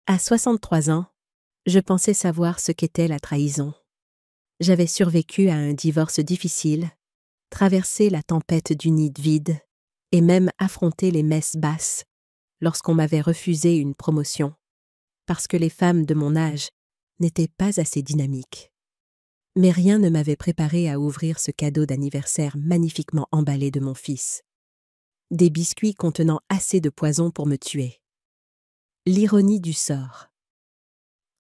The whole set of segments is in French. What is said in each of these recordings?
À 63 ans, je pensais savoir ce qu'était la trahison. J'avais survécu à un divorce difficile, traversé la tempête du nid vide, et même affronté les messes basses lorsqu'on m'avait refusé une promotion, parce que les femmes de mon âge n'étaient pas assez dynamiques. Mais rien ne m'avait préparé à ouvrir ce cadeau d'anniversaire magnifiquement emballé de mon fils. Des biscuits contenant assez de poison pour me tuer. L'ironie du sort.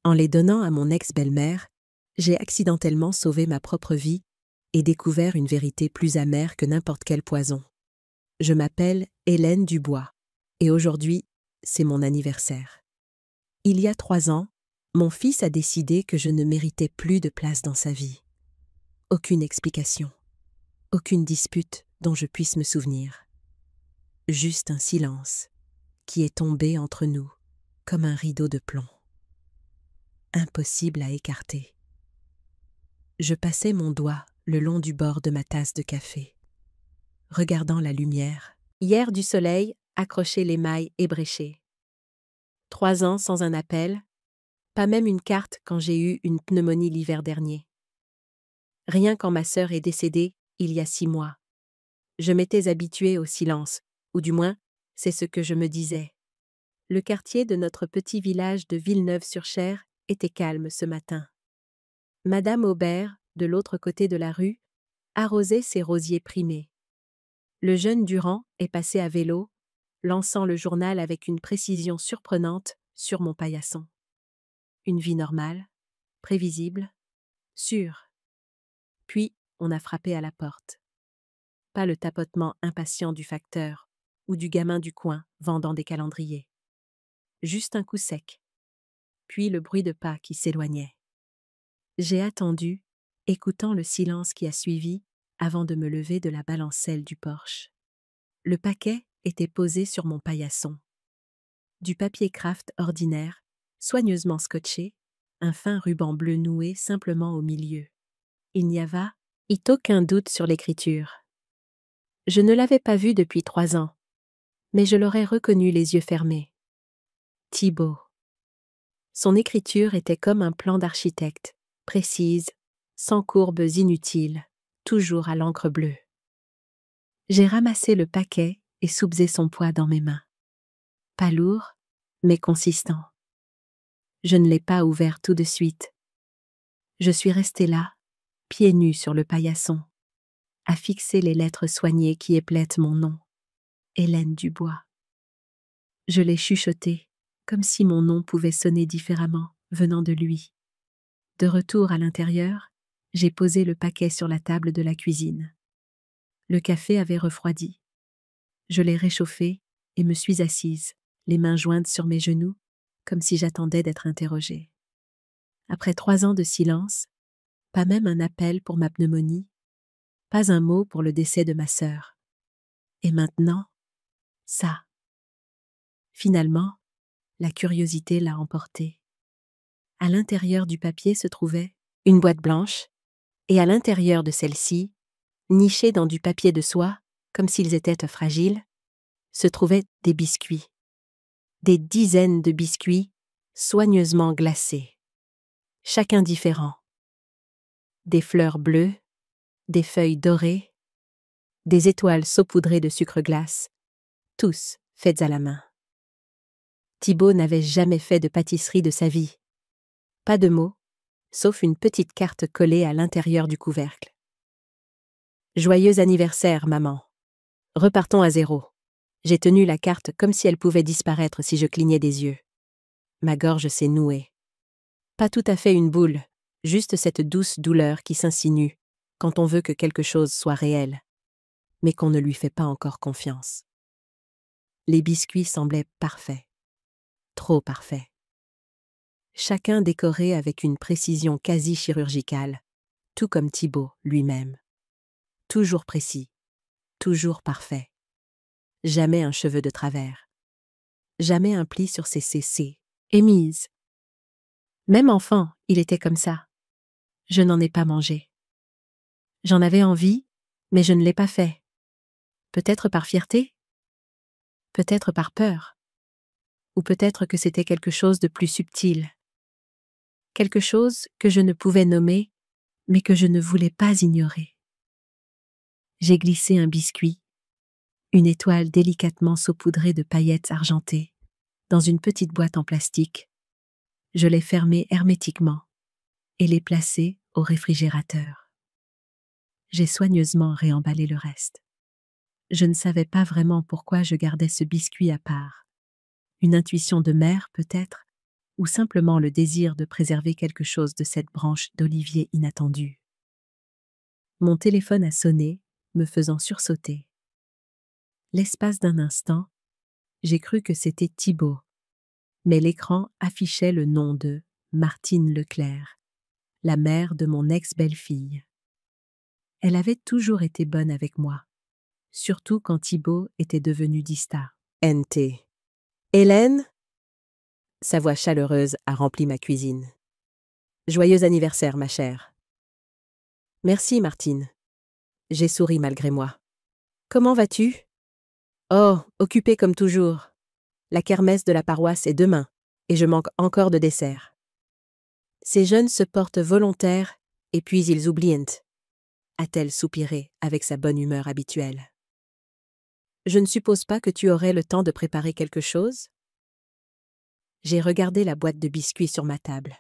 En les donnant à mon ex-belle-mère, j'ai accidentellement sauvé ma propre vie et découvert une vérité plus amère que n'importe quel poison. Je m'appelle Hélène Dubois, et aujourd'hui, c'est mon anniversaire. Il y a 3 ans, mon fils a décidé que je ne méritais plus de place dans sa vie. Aucune explication, aucune dispute dont je puisse me souvenir. Juste un silence qui est tombé entre nous comme un rideau de plomb. Impossible à écarter. Je passais mon doigt le long du bord de ma tasse de café, regardant la lumière, hier du soleil accrocher l'émail ébréché. 3 ans sans un appel, pas même une carte quand j'ai eu une pneumonie l'hiver dernier. Rien quand ma sœur est décédée il y a 6 mois. Je m'étais habituée au silence, ou du moins, c'est ce que je me disais. Le quartier de notre petit village de Villeneuve-sur-Cher était calme ce matin. Madame Aubert, de l'autre côté de la rue, arrosait ses rosiers primés. Le jeune Durand est passé à vélo, lançant le journal avec une précision surprenante sur mon paillasson. Une vie normale, prévisible, sûre. Puis, on a frappé à la porte. Pas le tapotement impatient du facteur ou du gamin du coin vendant des calendriers. Juste un coup sec. Puis le bruit de pas qui s'éloignait. J'ai attendu, écoutant le silence qui a suivi, avant de me lever de la balancelle du porche. Le paquet était posé sur mon paillasson. Du papier kraft ordinaire, soigneusement scotché, un fin ruban bleu noué simplement au milieu. Il n'y avait aucun doute sur l'écriture. Je ne l'avais pas vu depuis 3 ans, mais je l'aurais reconnu les yeux fermés. Thibaut. Son écriture était comme un plan d'architecte, précise, sans courbes inutiles, toujours à l'encre bleue. J'ai ramassé le paquet et soupesé son poids dans mes mains. Pas lourd, mais consistant. Je ne l'ai pas ouvert tout de suite. Je suis restée là, pieds nus sur le paillasson, à fixer les lettres soignées qui éplettent mon nom, Hélène Dubois. Je l'ai chuchoté, comme si mon nom pouvait sonner différemment, venant de lui. De retour à l'intérieur, j'ai posé le paquet sur la table de la cuisine. Le café avait refroidi. Je l'ai réchauffé et me suis assise, les mains jointes sur mes genoux, comme si j'attendais d'être interrogée. Après 3 ans de silence, pas même un appel pour ma pneumonie, pas un mot pour le décès de ma sœur. Et maintenant, ça. Finalement, la curiosité l'a emporté. À l'intérieur du papier se trouvait une boîte blanche, et à l'intérieur de celle-ci, nichés dans du papier de soie, comme s'ils étaient fragiles, se trouvaient des biscuits. Des dizaines de biscuits, soigneusement glacés. Chacun différent. Des fleurs bleues, des feuilles dorées, des étoiles saupoudrées de sucre glace, tous faits à la main. Thibaut n'avait jamais fait de pâtisserie de sa vie. Pas de mots, sauf une petite carte collée à l'intérieur du couvercle. Joyeux anniversaire, maman. Repartons à 0. J'ai tenu la carte comme si elle pouvait disparaître si je clignais des yeux. Ma gorge s'est nouée. Pas tout à fait une boule, juste cette douce douleur qui s'insinue quand on veut que quelque chose soit réel, mais qu'on ne lui fait pas encore confiance. Les biscuits semblaient parfaits. Trop parfaits. Chacun décoré avec une précision quasi chirurgicale, tout comme Thibaut lui-même. Toujours précis, toujours parfait. Jamais un cheveu de travers. Jamais un pli sur ses CC, émise. Même enfant, il était comme ça. Je n'en ai pas mangé. J'en avais envie, mais je ne l'ai pas fait. Peut-être par fierté, peut-être par peur, Ou peut-être que c'était quelque chose de plus subtil. Quelque chose que je ne pouvais nommer, mais que je ne voulais pas ignorer. J'ai glissé un biscuit, une étoile délicatement saupoudrée de paillettes argentées, dans une petite boîte en plastique. Je l'ai fermée hermétiquement et l'ai placée au réfrigérateur. J'ai soigneusement réemballé le reste. Je ne savais pas vraiment pourquoi je gardais ce biscuit à part. Une intuition de mère, peut-être, ou simplement le désir de préserver quelque chose de cette branche d'olivier inattendue. Mon téléphone a sonné, me faisant sursauter. L'espace d'un instant, j'ai cru que c'était Thibaut, mais l'écran affichait le nom de Martine Leclerc, la mère de mon ex-belle-fille. Elle avait toujours été bonne avec moi, surtout quand Thibaut était devenu Dista. NT. Hélène? Sa voix chaleureuse a rempli ma cuisine. Joyeux anniversaire, ma chère. Merci, Martine. J'ai souri malgré moi. Comment vas-tu? Oh, occupée comme toujours. La kermesse de la paroisse est demain, et je manque encore de dessert. Ces jeunes se portent volontaires, et puis ils oublient, a-t-elle soupiré avec sa bonne humeur habituelle. Je ne suppose pas que tu aurais le temps de préparer quelque chose? J'ai regardé la boîte de biscuits sur ma table.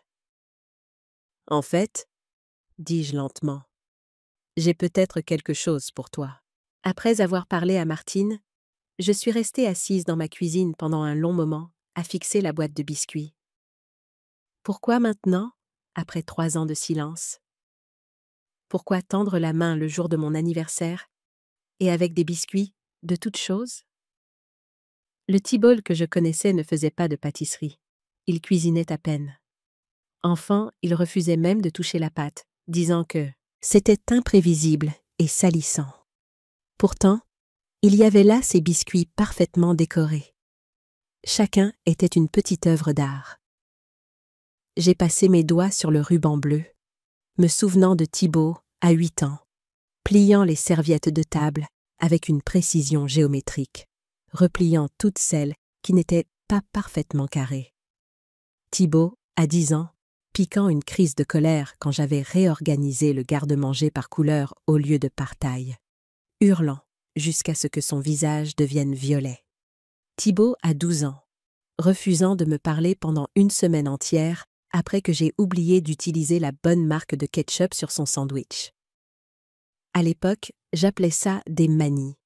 En fait, dis-je lentement, j'ai peut-être quelque chose pour toi. Après avoir parlé à Martine, je suis restée assise dans ma cuisine pendant un long moment, à fixer la boîte de biscuits. Pourquoi maintenant, après 3 ans de silence? Pourquoi tendre la main le jour de mon anniversaire, et avec des biscuits, de toutes choses? Le Thibault que je connaissais ne faisait pas de pâtisserie. Il cuisinait à peine. Enfant, il refusait même de toucher la pâte, disant que c'était imprévisible et salissant. Pourtant, il y avait là ces biscuits parfaitement décorés. Chacun était une petite œuvre d'art. J'ai passé mes doigts sur le ruban bleu, me souvenant de Thibaut à 8 ans, pliant les serviettes de table avec une précision géométrique, repliant toutes celles qui n'étaient pas parfaitement carrées. Thibaut, à 10 ans, piquant une crise de colère quand j'avais réorganisé le garde-manger par couleur au lieu de par taille, hurlant jusqu'à ce que son visage devienne violet. Thibaut a 12 ans, refusant de me parler pendant une semaine entière après que j'ai oublié d'utiliser la bonne marque de ketchup sur son sandwich. À l'époque, j'appelais ça des manies.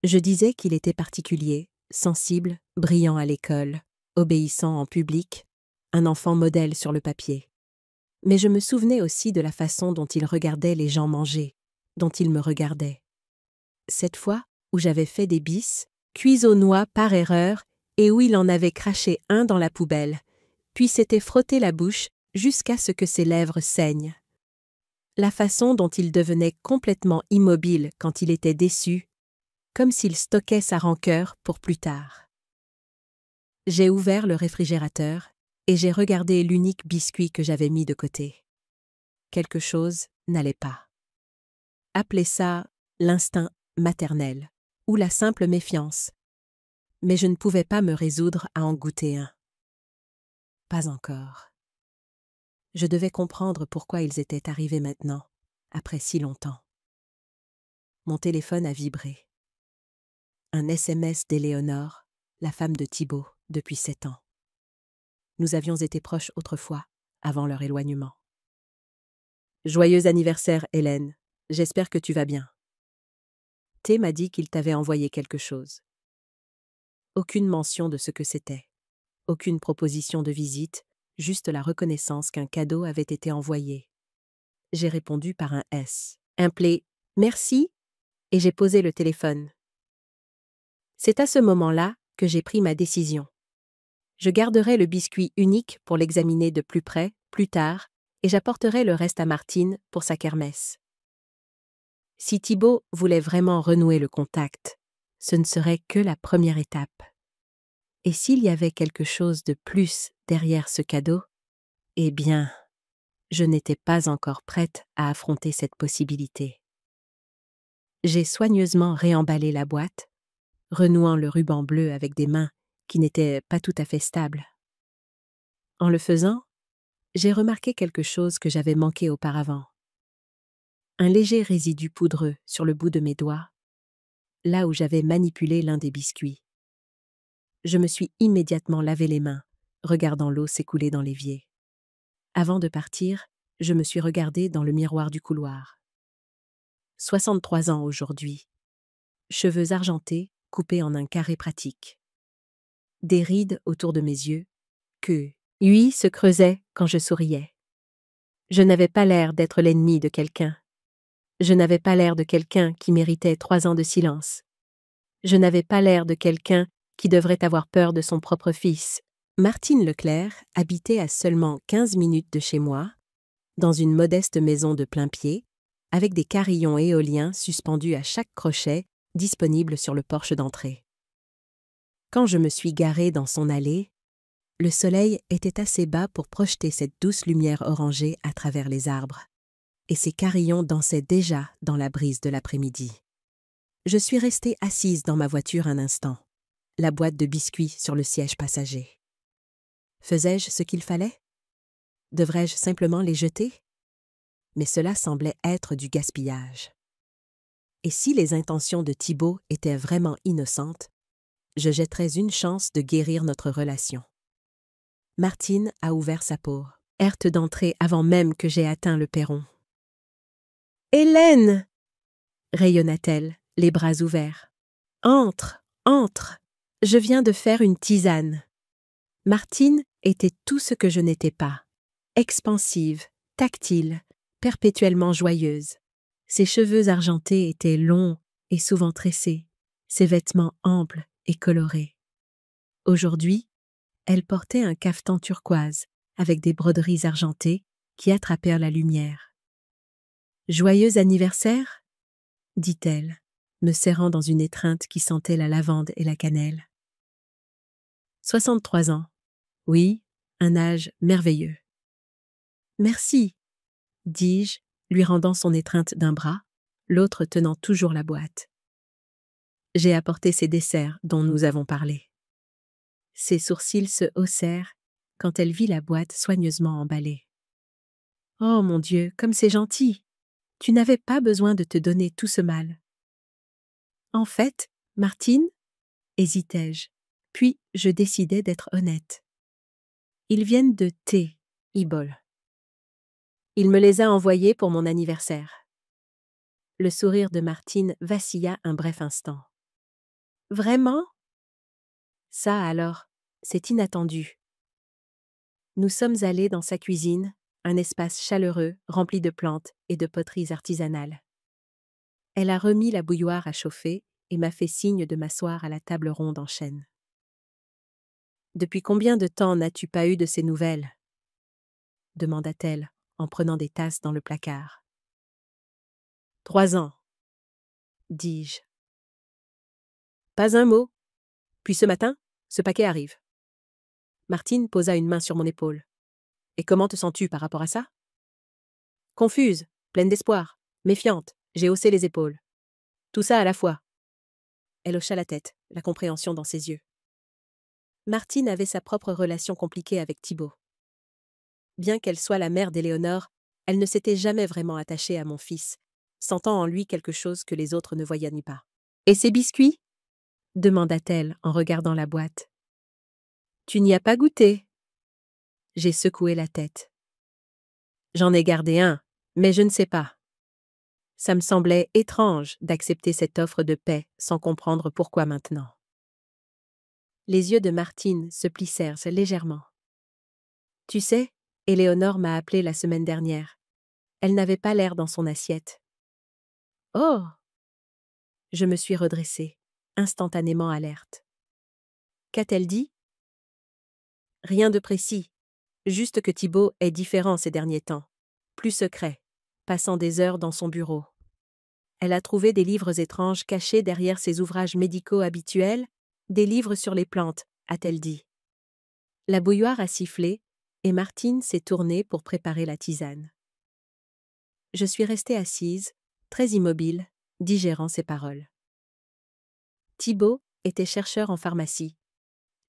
Je disais qu'il était particulier, sensible, brillant à l'école, obéissant en public, un enfant modèle sur le papier. Mais je me souvenais aussi de la façon dont il regardait les gens manger, dont il me regardait. Cette fois où j'avais fait des bis, cuits aux noix par erreur, et où il en avait craché un dans la poubelle, puis s'était frotté la bouche jusqu'à ce que ses lèvres saignent. La façon dont il devenait complètement immobile quand il était déçu, comme s'il stockait sa rancœur pour plus tard. J'ai ouvert le réfrigérateur et j'ai regardé l'unique biscuit que j'avais mis de côté. Quelque chose n'allait pas. Appelez ça l'instinct maternel ou la simple méfiance, mais je ne pouvais pas me résoudre à en goûter un. Pas encore. Je devais comprendre pourquoi ils étaient arrivés maintenant, après si longtemps. Mon téléphone a vibré. Un SMS d'Éléonore, la femme de Thibaut, depuis 7 ans. Nous avions été proches autrefois, avant leur éloignement. Joyeux anniversaire, Hélène. J'espère que tu vas bien. T m'a dit qu'il t'avait envoyé quelque chose. Aucune mention de ce que c'était. Aucune proposition de visite, juste la reconnaissance qu'un cadeau avait été envoyé. J'ai répondu par un S. Un play « Merci » et j'ai posé le téléphone. C'est à ce moment-là que j'ai pris ma décision. Je garderai le biscuit unique pour l'examiner de plus près, plus tard, et j'apporterai le reste à Martine pour sa kermesse. Si Thibaut voulait vraiment renouer le contact, ce ne serait que la première étape. Et s'il y avait quelque chose de plus derrière ce cadeau, eh bien, je n'étais pas encore prête à affronter cette possibilité. J'ai soigneusement réemballé la boîte, renouant le ruban bleu avec des mains qui n'était pas tout à fait stable. En le faisant, j'ai remarqué quelque chose que j'avais manqué auparavant. Un léger résidu poudreux sur le bout de mes doigts, là où j'avais manipulé l'un des biscuits. Je me suis immédiatement lavé les mains, regardant l'eau s'écouler dans l'évier. Avant de partir, je me suis regardé dans le miroir du couloir. 63 ans aujourd'hui. Cheveux argentés, coupés en un carré pratique. Des rides autour de mes yeux, que lui se creusait quand je souriais. Je n'avais pas l'air d'être l'ennemi de quelqu'un. Je n'avais pas l'air de quelqu'un qui méritait 3 ans de silence. Je n'avais pas l'air de quelqu'un qui devrait avoir peur de son propre fils. Martine Leclerc habitait à seulement 15 minutes de chez moi, dans une modeste maison de plain-pied, avec des carillons éoliens suspendus à chaque crochet, disponibles sur le porche d'entrée. Quand je me suis garée dans son allée, le soleil était assez bas pour projeter cette douce lumière orangée à travers les arbres, et ses carillons dansaient déjà dans la brise de l'après-midi. Je suis restée assise dans ma voiture un instant, la boîte de biscuits sur le siège passager. Faisais-je ce qu'il fallait? Devrais-je simplement les jeter? Mais cela semblait être du gaspillage. Et si les intentions de Thibaut étaient vraiment innocentes, je jetterais une chance de guérir notre relation. Martine a ouvert sa porte d'entrée avant même que j'aie atteint le perron. « Hélène !» rayonna-t-elle, les bras ouverts. « Entre, entre! Je viens de faire une tisane. » Martine était tout ce que je n'étais pas. Expansive, tactile, perpétuellement joyeuse. Ses cheveux argentés étaient longs et souvent tressés, ses vêtements amples et colorés. Aujourd'hui, elle portait un cafetan turquoise avec des broderies argentées qui attrapèrent la lumière. « Joyeux anniversaire ?» dit-elle, me serrant dans une étreinte qui sentait la lavande et la cannelle. 63 ans. Oui, un âge merveilleux. Merci, dis-je, lui rendant son étreinte d'un bras, l'autre tenant toujours la boîte. J'ai apporté ces desserts dont nous avons parlé. Ses sourcils se haussèrent quand elle vit la boîte soigneusement emballée. Oh mon Dieu, comme c'est gentil! Tu n'avais pas besoin de te donner tout ce mal. En fait, Martine, hésitai-je, puis je décidai d'être honnête. Ils viennent de T. Ibol. Il me les a envoyés pour mon anniversaire. Le sourire de Martine vacilla un bref instant. Vraiment? Ça alors, c'est inattendu. Nous sommes allés dans sa cuisine, un espace chaleureux, rempli de plantes et de poteries artisanales. Elle a remis la bouilloire à chauffer et m'a fait signe de m'asseoir à la table ronde en chêne. « Depuis combien de temps n'as-tu pas eu de ces nouvelles ?» demanda-t-elle en prenant des tasses dans le placard. « 3 ans, dis-je. Pas un mot. Puis ce matin, ce paquet arrive. » Martine posa une main sur mon épaule. « Et comment te sens-tu par rapport à ça ?» Confuse, pleine d'espoir, méfiante, j'ai haussé les épaules. Tout ça à la fois. Elle hocha la tête, la compréhension dans ses yeux. Martine avait sa propre relation compliquée avec Thibaut. Bien qu'elle soit la mère d'Éléonore, elle ne s'était jamais vraiment attachée à mon fils, sentant en lui quelque chose que les autres ne voyaient ni pas. « Et ces biscuits ?» demanda-t-elle en regardant la boîte. « Tu n'y as pas goûté ?» J'ai secoué la tête. « J'en ai gardé un, mais je ne sais pas. » Ça me semblait étrange d'accepter cette offre de paix sans comprendre pourquoi maintenant. Les yeux de Martine se plissèrent légèrement. « Tu sais, Éléonore m'a appelé la semaine dernière. Elle n'avait pas l'air dans son assiette. »« Oh !» Je me suis redressée, instantanément alerte. « Qu'a-t-elle dit ?»« Rien de précis, juste que Thibaut est différent ces derniers temps, plus secret, passant des heures dans son bureau. Elle a trouvé des livres étranges cachés derrière ses ouvrages médicaux habituels, des livres sur les plantes, a-t-elle dit. » La bouilloire a sifflé, et Martine s'est tournée pour préparer la tisane. Je suis restée assise, très immobile, digérant ses paroles. Thibaut était chercheur en pharmacie.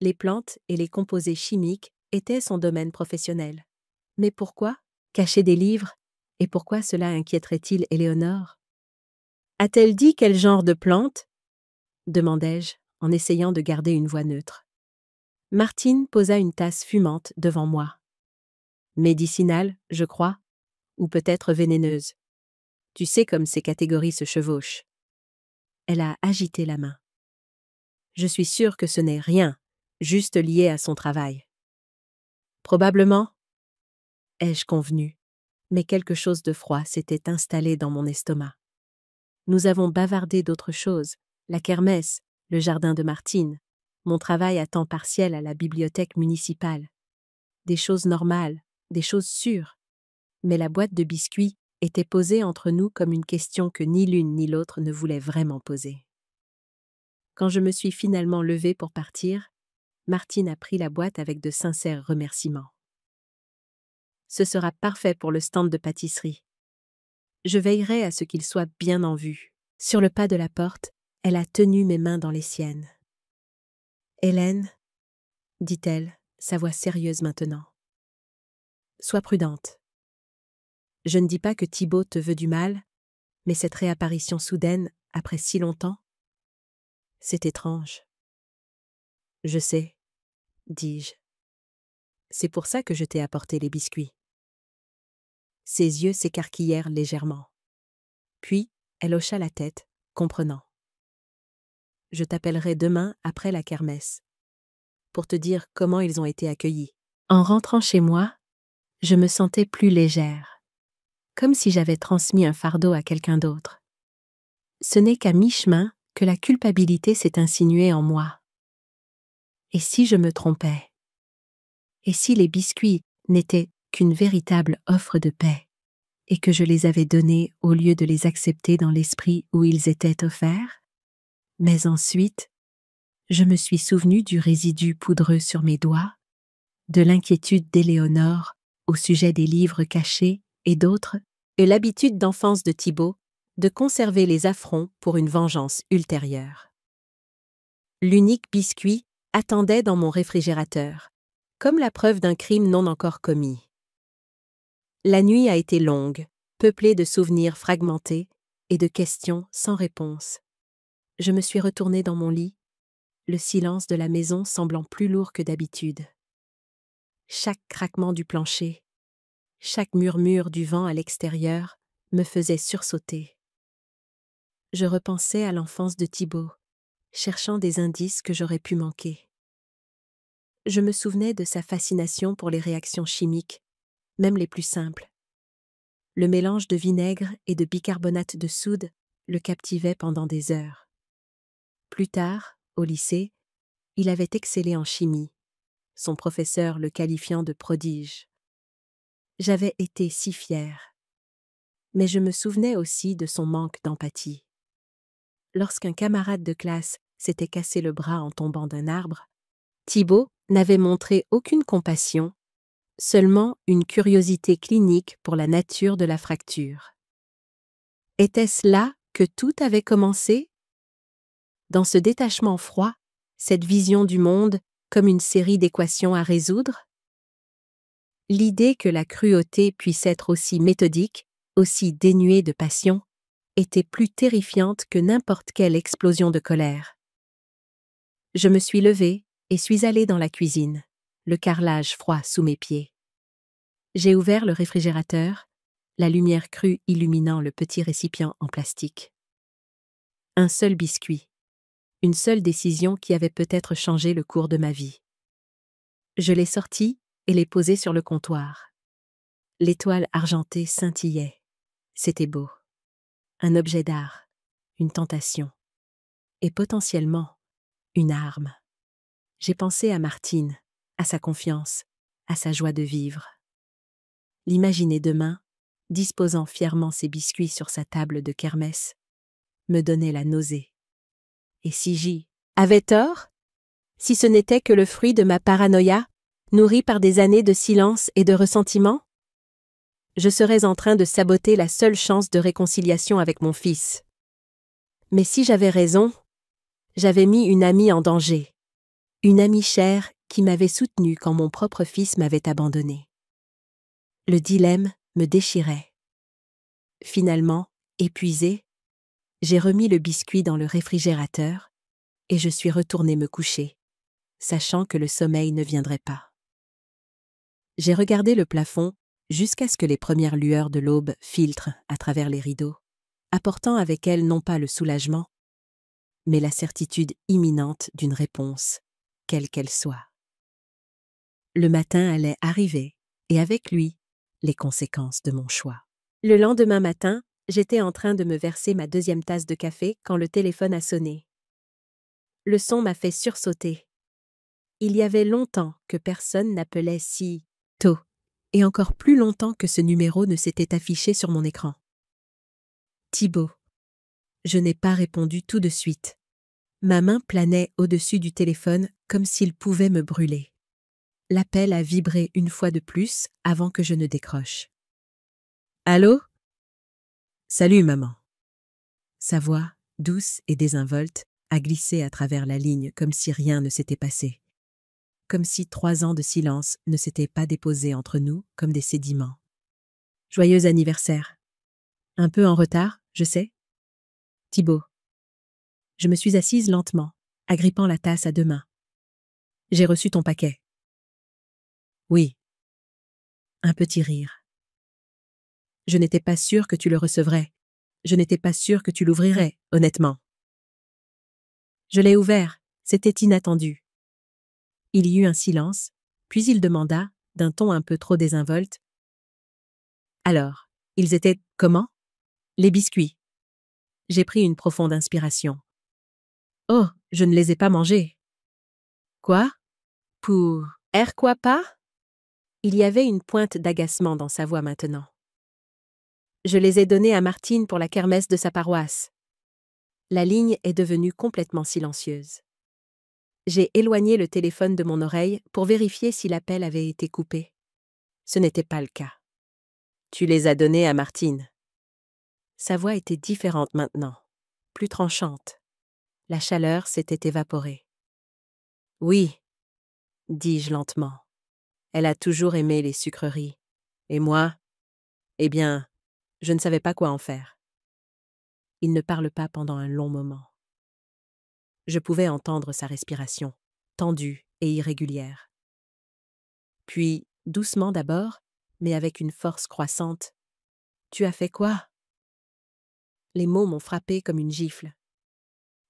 Les plantes et les composés chimiques étaient son domaine professionnel. Mais pourquoi cacher des livres? Et pourquoi cela inquiéterait-il Éléonore? A-t-elle dit quel genre de plante? Demandai-je, en essayant de garder une voix neutre. Martine posa une tasse fumante devant moi. Médicinale, je crois, ou peut-être vénéneuse. Tu sais comme ces catégories se chevauchent. Elle a agité la main. Je suis sûre que ce n'est rien, juste lié à son travail. Probablement, ai-je convenu, mais quelque chose de froid s'était installé dans mon estomac. Nous avons bavardé d'autres choses, la kermesse, le jardin de Martine, mon travail à temps partiel à la bibliothèque municipale. Des choses normales, des choses sûres. Mais la boîte de biscuits était posée entre nous comme une question que ni l'une ni l'autre ne voulait vraiment poser. Quand je me suis finalement levée pour partir, Martine a pris la boîte avec de sincères remerciements. Ce sera parfait pour le stand de pâtisserie. Je veillerai à ce qu'il soit bien en vue. Sur le pas de la porte, elle a tenu mes mains dans les siennes. « Hélène, dit-elle, sa voix sérieuse maintenant. Sois prudente. Je ne dis pas que Thibaut te veut du mal, mais cette réapparition soudaine, après si longtemps, c'est étrange. Je sais, dis-je. C'est pour ça que je t'ai apporté les biscuits. Ses yeux s'écarquillèrent légèrement. Puis, elle hocha la tête, comprenant. Je t'appellerai demain après la kermesse, pour te dire comment ils ont été accueillis. En rentrant chez moi, je me sentais plus légère, comme si j'avais transmis un fardeau à quelqu'un d'autre. Ce n'est qu'à mi-chemin que la culpabilité s'est insinuée en moi. Et si je me trompais? Et si les biscuits n'étaient qu'une véritable offre de paix, et que je les avais donnés au lieu de les accepter dans l'esprit où ils étaient offerts? Mais ensuite, je me suis souvenu du résidu poudreux sur mes doigts, de l'inquiétude d'Éléonore au sujet des livres cachés et d'autres, et l'habitude d'enfance de Thibaut de conserver les affronts pour une vengeance ultérieure. L'unique biscuit attendait dans mon réfrigérateur, comme la preuve d'un crime non encore commis. La nuit a été longue, peuplée de souvenirs fragmentés et de questions sans réponse. Je me suis retournée dans mon lit, le silence de la maison semblant plus lourd que d'habitude. Chaque craquement du plancher, chaque murmure du vent à l'extérieur me faisait sursauter. Je repensais à l'enfance de Thibaut, cherchant des indices que j'aurais pu manquer. Je me souvenais de sa fascination pour les réactions chimiques, même les plus simples. Le mélange de vinaigre et de bicarbonate de soude le captivait pendant des heures. Plus tard, au lycée, il avait excellé en chimie, son professeur le qualifiant de prodige. J'avais été si fière. Mais je me souvenais aussi de son manque d'empathie. Lorsqu'un camarade de classe s'était cassé le bras en tombant d'un arbre, Thibaut n'avait montré aucune compassion, seulement une curiosité clinique pour la nature de la fracture. Était-ce là que tout avait commencé? Dans ce détachement froid, cette vision du monde comme une série d'équations à résoudre? L'idée que la cruauté puisse être aussi méthodique, aussi dénuée de passion, était plus terrifiante que n'importe quelle explosion de colère. Je me suis levée et suis allée dans la cuisine, le carrelage froid sous mes pieds. J'ai ouvert le réfrigérateur, la lumière crue illuminant le petit récipient en plastique. Un seul biscuit, une seule décision qui avait peut-être changé le cours de ma vie. Je l'ai sorti et l'ai posé sur le comptoir. L'étoile argentée scintillait. C'était beau. Un objet d'art, une tentation, et potentiellement une arme. J'ai pensé à Martine, à sa confiance, à sa joie de vivre. L'imaginer demain, disposant fièrement ses biscuits sur sa table de kermesse, me donnait la nausée. Et si j'y avais tort? Si ce n'était que le fruit de ma paranoïa, nourrie par des années de silence et de ressentiment? Je serais en train de saboter la seule chance de réconciliation avec mon fils. Mais si j'avais raison, j'avais mis une amie en danger. Une amie chère qui m'avait soutenue quand mon propre fils m'avait abandonné. Le dilemme me déchirait. Finalement, épuisée, j'ai remis le biscuit dans le réfrigérateur et je suis retournée me coucher, sachant que le sommeil ne viendrait pas. J'ai regardé le plafond jusqu'à ce que les premières lueurs de l'aube filtrent à travers les rideaux, apportant avec elles non pas le soulagement, mais la certitude imminente d'une réponse, quelle qu'elle soit. Le matin allait arriver, et avec lui, les conséquences de mon choix. Le lendemain matin, j'étais en train de me verser ma 2e tasse de café quand le téléphone a sonné. Le son m'a fait sursauter. Il y avait longtemps que personne n'appelait si tôt, et encore plus longtemps que ce numéro ne s'était affiché sur mon écran. Thibaut. Je n'ai pas répondu tout de suite. Ma main planait au-dessus du téléphone comme s'il pouvait me brûler. L'appel a vibré une fois de plus avant que je ne décroche. Allô? Salut, maman. Sa voix, douce et désinvolte, a glissé à travers la ligne comme si rien ne s'était passé. Comme si 3 ans de silence ne s'étaient pas déposés entre nous comme des sédiments. Joyeux anniversaire. Un peu en retard, je sais. Thibaut. Je me suis assise lentement, agrippant la tasse à 2 mains. J'ai reçu ton paquet. Oui. Un petit rire. Je n'étais pas sûre que tu le recevrais. Je n'étais pas sûre que tu l'ouvrirais, honnêtement. Je l'ai ouvert, c'était inattendu. Il y eut un silence, puis il demanda, d'un ton un peu trop désinvolte. Alors, ils étaient comment? Les biscuits. J'ai pris une profonde inspiration. Oh, je ne les ai pas mangés. Quoi? Quoi pas? Il y avait une pointe d'agacement dans sa voix maintenant. Je les ai donnés à Martine pour la kermesse de sa paroisse. La ligne est devenue complètement silencieuse. J'ai éloigné le téléphone de mon oreille pour vérifier si l'appel avait été coupé. Ce n'était pas le cas. Tu les as donnés à Martine. Sa voix était différente maintenant, plus tranchante. La chaleur s'était évaporée. Oui, dis-je lentement. Elle a toujours aimé les sucreries. Et moi, eh bien, je ne savais pas quoi en faire. Il ne parle pas pendant un long moment. Je pouvais entendre sa respiration, tendue et irrégulière. Puis, doucement d'abord, mais avec une force croissante. Tu as fait quoi? Les mots m'ont frappé comme une gifle.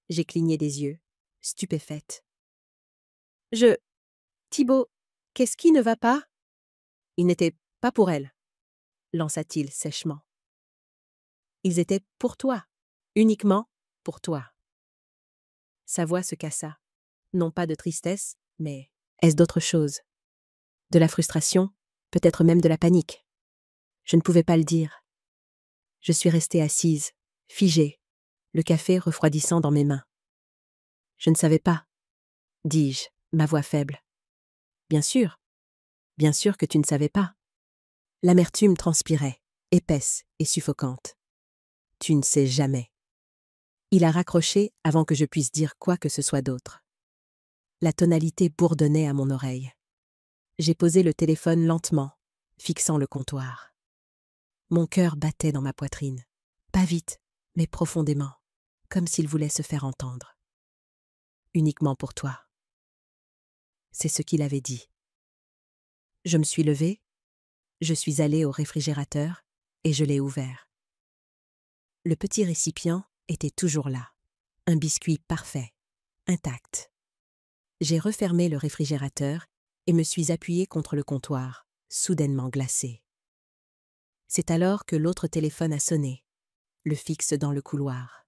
J'ai cligné des yeux, stupéfaite. Thibaut, qu'est-ce qui ne va pas? Ils n'étaient pas pour elle, lança-t-il sèchement. Ils étaient pour toi, uniquement pour toi. Sa voix se cassa, non pas de tristesse, mais est-ce d'autre chose? De la frustration, peut-être même de la panique. Je ne pouvais pas le dire. Je suis restée assise, figée, le café refroidissant dans mes mains. Je ne savais pas, dis-je, ma voix faible. Bien sûr que tu ne savais pas. L'amertume transpirait, épaisse et suffocante. Tu ne sais jamais. Il a raccroché avant que je puisse dire quoi que ce soit d'autre. La tonalité bourdonnait à mon oreille. J'ai posé le téléphone lentement, fixant le comptoir. Mon cœur battait dans ma poitrine. Pas vite, mais profondément, comme s'il voulait se faire entendre. Uniquement pour toi. C'est ce qu'il avait dit. Je me suis levée, je suis allée au réfrigérateur et je l'ai ouvert. Le petit récipient était toujours là, un biscuit parfait, intact. J'ai refermé le réfrigérateur et me suis appuyée contre le comptoir, soudainement glacée. C'est alors que l'autre téléphone a sonné, le fixe dans le couloir.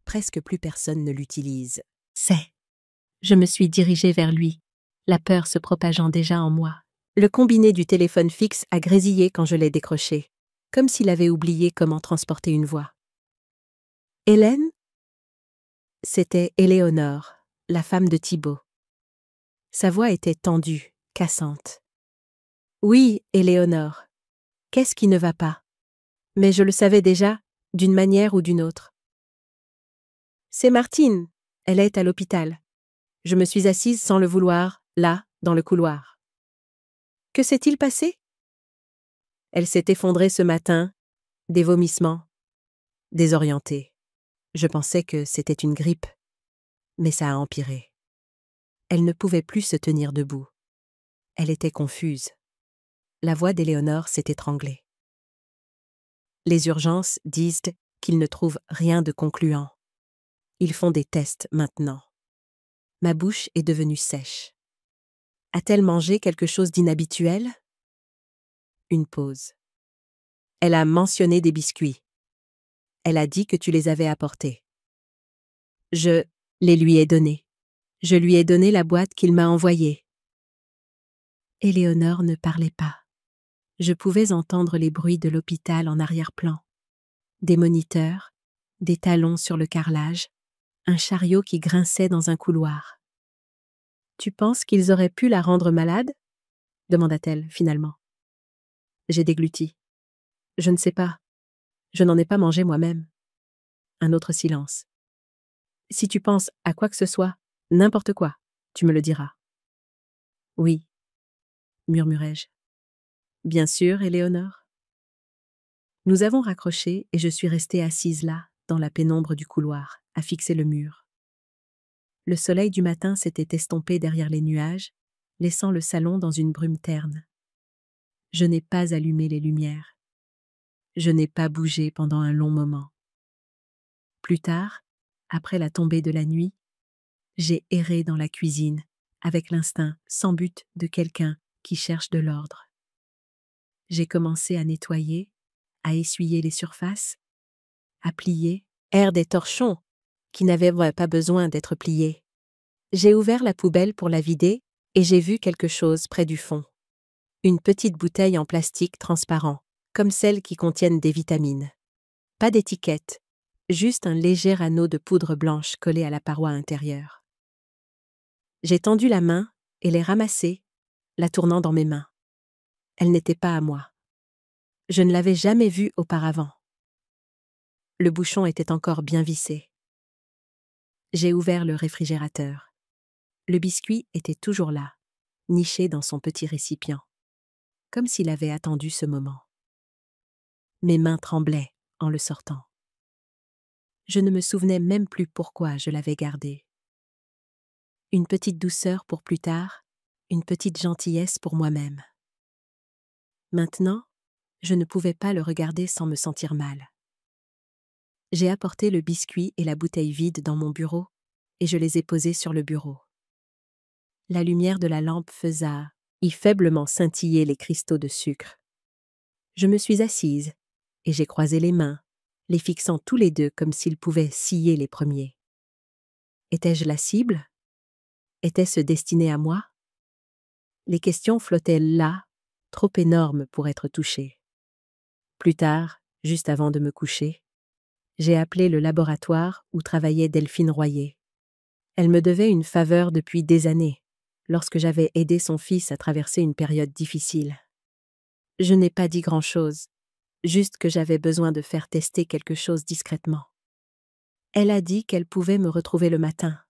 Presque plus personne ne l'utilise. Je me suis dirigée vers lui, la peur se propageant déjà en moi. Le combiné du téléphone fixe a grésillé quand je l'ai décroché, comme s'il avait oublié comment transporter une voix. Hélène? C'était Éléonore, la femme de Thibaut. Sa voix était tendue, cassante. Oui, Éléonore. Qu'est-ce qui ne va pas? Mais je le savais déjà, d'une manière ou d'une autre. C'est Martine. Elle est à l'hôpital. Je me suis assise sans le vouloir, là, dans le couloir. Que s'est-il passé? Elle s'est effondrée ce matin, des vomissements, désorientée. Je pensais que c'était une grippe, mais ça a empiré. Elle ne pouvait plus se tenir debout. Elle était confuse. La voix d'Éléonore s'est étranglée. Les urgences disent qu'ils ne trouvent rien de concluant. Ils font des tests maintenant. Ma bouche est devenue sèche. A-t-elle mangé quelque chose d'inhabituel? Une pause. Elle a mentionné des biscuits. Elle a dit que tu les avais apportés. Je les lui ai donnés. Je lui ai donné la boîte qu'il m'a envoyée. Éléonore ne parlait pas. Je pouvais entendre les bruits de l'hôpital en arrière-plan. Des moniteurs, des talons sur le carrelage, un chariot qui grinçait dans un couloir. « Tu penses qu'ils auraient pu la rendre malade ?» demanda-t-elle finalement. J'ai dégluti. « Je ne sais pas. Je n'en ai pas mangé moi-même. » Un autre silence. « Si tu penses à quoi que ce soit, n'importe quoi, tu me le diras. »« Oui, » murmurai-je. « Bien sûr, Éléonore. » Nous avons raccroché et je suis restée assise là, dans la pénombre du couloir, à fixer le mur. Le soleil du matin s'était estompé derrière les nuages, laissant le salon dans une brume terne. Je n'ai pas allumé les lumières. Je n'ai pas bougé pendant un long moment. Plus tard, après la tombée de la nuit, j'ai erré dans la cuisine, avec l'instinct sans but de quelqu'un qui cherche de l'ordre. J'ai commencé à nettoyer, à essuyer les surfaces, à plier, air des torchons, qui n'avaient pas besoin d'être pliés. J'ai ouvert la poubelle pour la vider et j'ai vu quelque chose près du fond. Une petite bouteille en plastique transparent, comme celles qui contiennent des vitamines. Pas d'étiquette, juste un léger anneau de poudre blanche collé à la paroi intérieure. J'ai tendu la main et l'ai ramassée, la tournant dans mes mains. Elle n'était pas à moi. Je ne l'avais jamais vue auparavant. Le bouchon était encore bien vissé. J'ai ouvert le réfrigérateur. Le biscuit était toujours là, niché dans son petit récipient, comme s'il avait attendu ce moment. Mes mains tremblaient en le sortant. Je ne me souvenais même plus pourquoi je l'avais gardé. Une petite douceur pour plus tard, une petite gentillesse pour moi-même. Maintenant, je ne pouvais pas le regarder sans me sentir mal. J'ai apporté le biscuit et la bouteille vide dans mon bureau et je les ai posés sur le bureau. La lumière de la lampe faisait y faiblement scintiller les cristaux de sucre. Je me suis assise et j'ai croisé les mains, les fixant tous les deux comme s'ils pouvaient scier les premiers. Étais-je la cible? Était-ce destiné à moi? Les questions flottaient là, trop énormes pour être touchées. Plus tard, juste avant de me coucher, j'ai appelé le laboratoire où travaillait Delphine Royer. Elle me devait une faveur depuis des années, lorsque j'avais aidé son fils à traverser une période difficile. Je n'ai pas dit grand-chose, juste que j'avais besoin de faire tester quelque chose discrètement. Elle a dit qu'elle pouvait me retrouver le matin.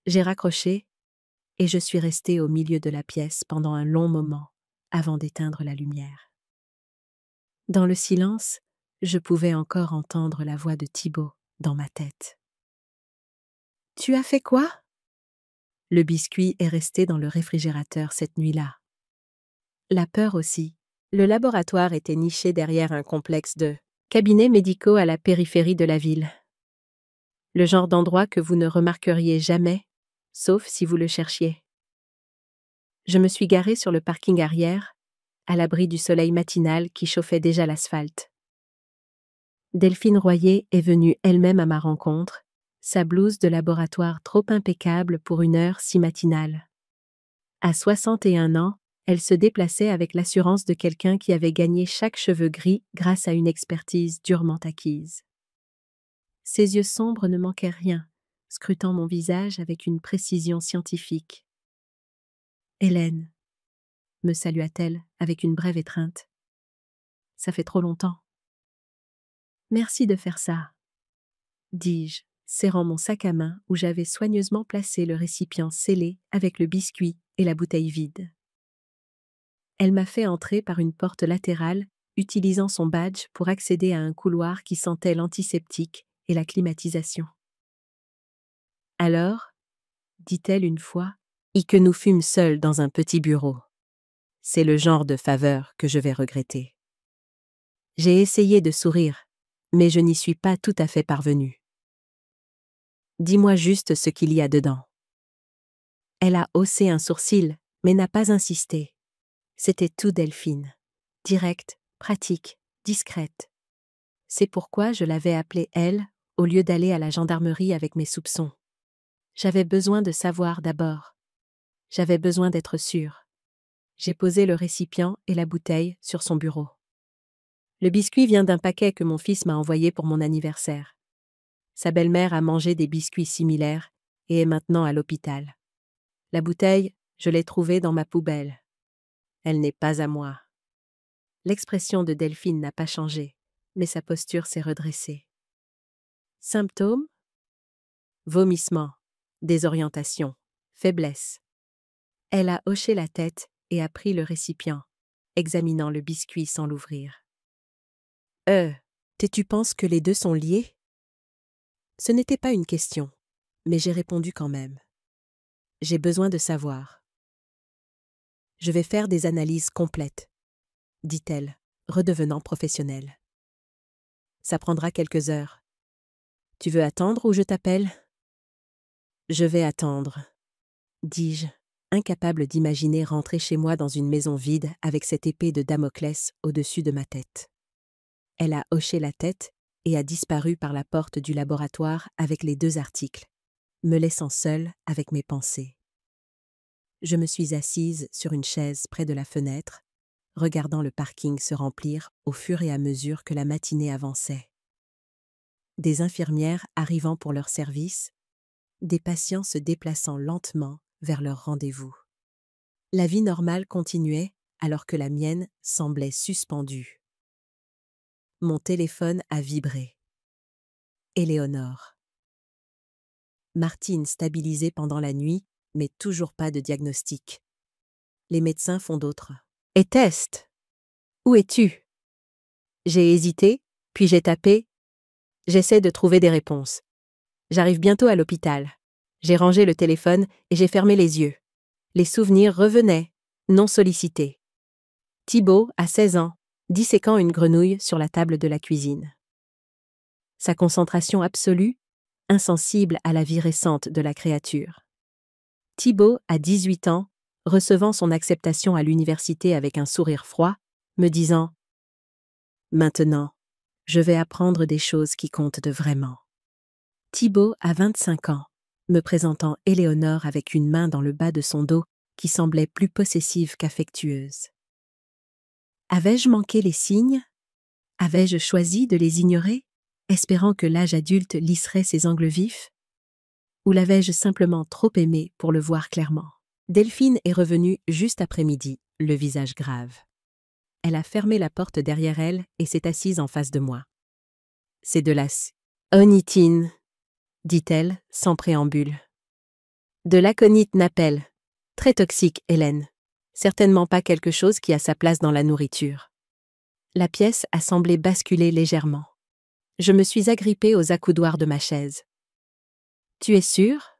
J'ai raccroché et je suis restée au milieu de la pièce pendant un long moment avant d'éteindre la lumière. Dans le silence, je pouvais encore entendre la voix de Thibaut dans ma tête. « Tu as fait quoi ?» Le biscuit est resté dans le réfrigérateur cette nuit-là. La peur aussi. Le laboratoire était niché derrière un complexe de cabinets médicaux à la périphérie de la ville. Le genre d'endroit que vous ne remarqueriez jamais, sauf si vous le cherchiez. Je me suis garée sur le parking arrière, à l'abri du soleil matinal qui chauffait déjà l'asphalte. Delphine Royer est venue elle-même à ma rencontre, sa blouse de laboratoire trop impeccable pour une heure si matinale. À 61 ans, elle se déplaçait avec l'assurance de quelqu'un qui avait gagné chaque cheveu gris grâce à une expertise durement acquise. Ses yeux sombres ne manquaient rien, scrutant mon visage avec une précision scientifique. « Hélène » me salua-t-elle avec une brève étreinte. « Ça fait trop longtemps. »« Merci de faire ça, » dis-je, serrant mon sac à main où j'avais soigneusement placé le récipient scellé avec le biscuit et la bouteille vide. Elle m'a fait entrer par une porte latérale, utilisant son badge pour accéder à un couloir qui sentait l'antiseptique et la climatisation. « Alors, dit-elle une fois, et que nous fûmes seuls dans un petit bureau. C'est le genre de faveur que je vais regretter. » J'ai essayé de sourire, mais je n'y suis pas tout à fait parvenue. « Dis-moi juste ce qu'il y a dedans. » Elle a haussé un sourcil, mais n'a pas insisté. C'était tout Delphine. Directe, pratique, discrète. C'est pourquoi je l'avais appelée elle, au lieu d'aller à la gendarmerie avec mes soupçons. J'avais besoin de savoir d'abord. J'avais besoin d'être sûre. J'ai posé le récipient et la bouteille sur son bureau. Le biscuit vient d'un paquet que mon fils m'a envoyé pour mon anniversaire. Sa belle-mère a mangé des biscuits similaires et est maintenant à l'hôpital. La bouteille, je l'ai trouvée dans ma poubelle. Elle n'est pas à moi. L'expression de Delphine n'a pas changé, mais sa posture s'est redressée. Symptômes ? Vomissement, désorientation, faiblesse. Elle a hoché la tête et a pris le récipient, examinant le biscuit sans l'ouvrir. Tu penses que les deux sont liés ? Ce n'était pas une question, mais j'ai répondu quand même. J'ai besoin de savoir. Je vais faire des analyses complètes, dit-elle, redevenant professionnelle. Ça prendra quelques heures. Tu veux attendre ou je t'appelle ? Je vais attendre, dis-je, incapable d'imaginer rentrer chez moi dans une maison vide avec cette épée de Damoclès au-dessus de ma tête. Elle a hoché la tête et a disparu par la porte du laboratoire avec les 2 articles, me laissant seule avec mes pensées. Je me suis assise sur une chaise près de la fenêtre, regardant le parking se remplir au fur et à mesure que la matinée avançait. Des infirmières arrivant pour leur service, des patients se déplaçant lentement vers leur rendez-vous. La vie normale continuait alors que la mienne semblait suspendue. Mon téléphone a vibré. Éléonore. Martine stabilisée pendant la nuit, mais toujours pas de diagnostic. Les médecins font d'autres. Et tests. Où es-tu ? J'ai hésité, puis j'ai tapé. J'essaie de trouver des réponses. J'arrive bientôt à l'hôpital. J'ai rangé le téléphone et j'ai fermé les yeux. Les souvenirs revenaient, non sollicités. Thibaut a 16 ans, disséquant une grenouille sur la table de la cuisine. Sa concentration absolue, insensible à la vie récente de la créature. Thibaut a 18 ans, recevant son acceptation à l'université avec un sourire froid, me disant « Maintenant, je vais apprendre des choses qui comptent de vraiment. » Thibaut a 25 ans, me présentant Éléonore avec une main dans le bas de son dos qui semblait plus possessive qu'affectueuse. Avais-je manqué les signes ? Avais-je choisi de les ignorer, espérant que l'âge adulte lisserait ses angles vifs ? Ou l'avais-je simplement trop aimé pour le voir clairement ? Delphine est revenue juste après midi, le visage grave. Elle a fermé la porte derrière elle et s'est assise en face de moi. « C'est de la onitine, dit-elle, sans préambule. De l'aconite napelle. Très toxique, Hélène. Certainement pas quelque chose qui a sa place dans la nourriture. » La pièce a semblé basculer légèrement. Je me suis agrippée aux accoudoirs de ma chaise. « Tu es sûre ?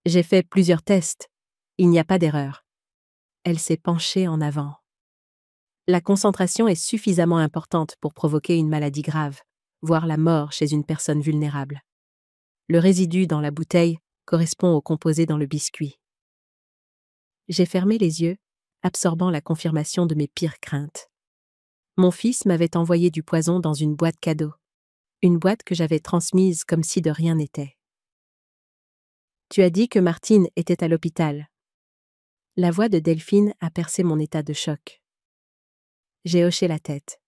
J'ai fait plusieurs tests. Il n'y a pas d'erreur. » Elle s'est penchée en avant. La concentration est suffisamment importante pour provoquer une maladie grave, voire la mort chez une personne vulnérable. Le résidu dans la bouteille correspond au composé dans le biscuit. J'ai fermé les yeux, absorbant la confirmation de mes pires craintes. Mon fils m'avait envoyé du poison dans une boîte cadeau, une boîte que j'avais transmise comme si de rien n'était. Tu as dit que Martine était à l'hôpital. La voix de Delphine a percé mon état de choc. J'ai hoché la tête.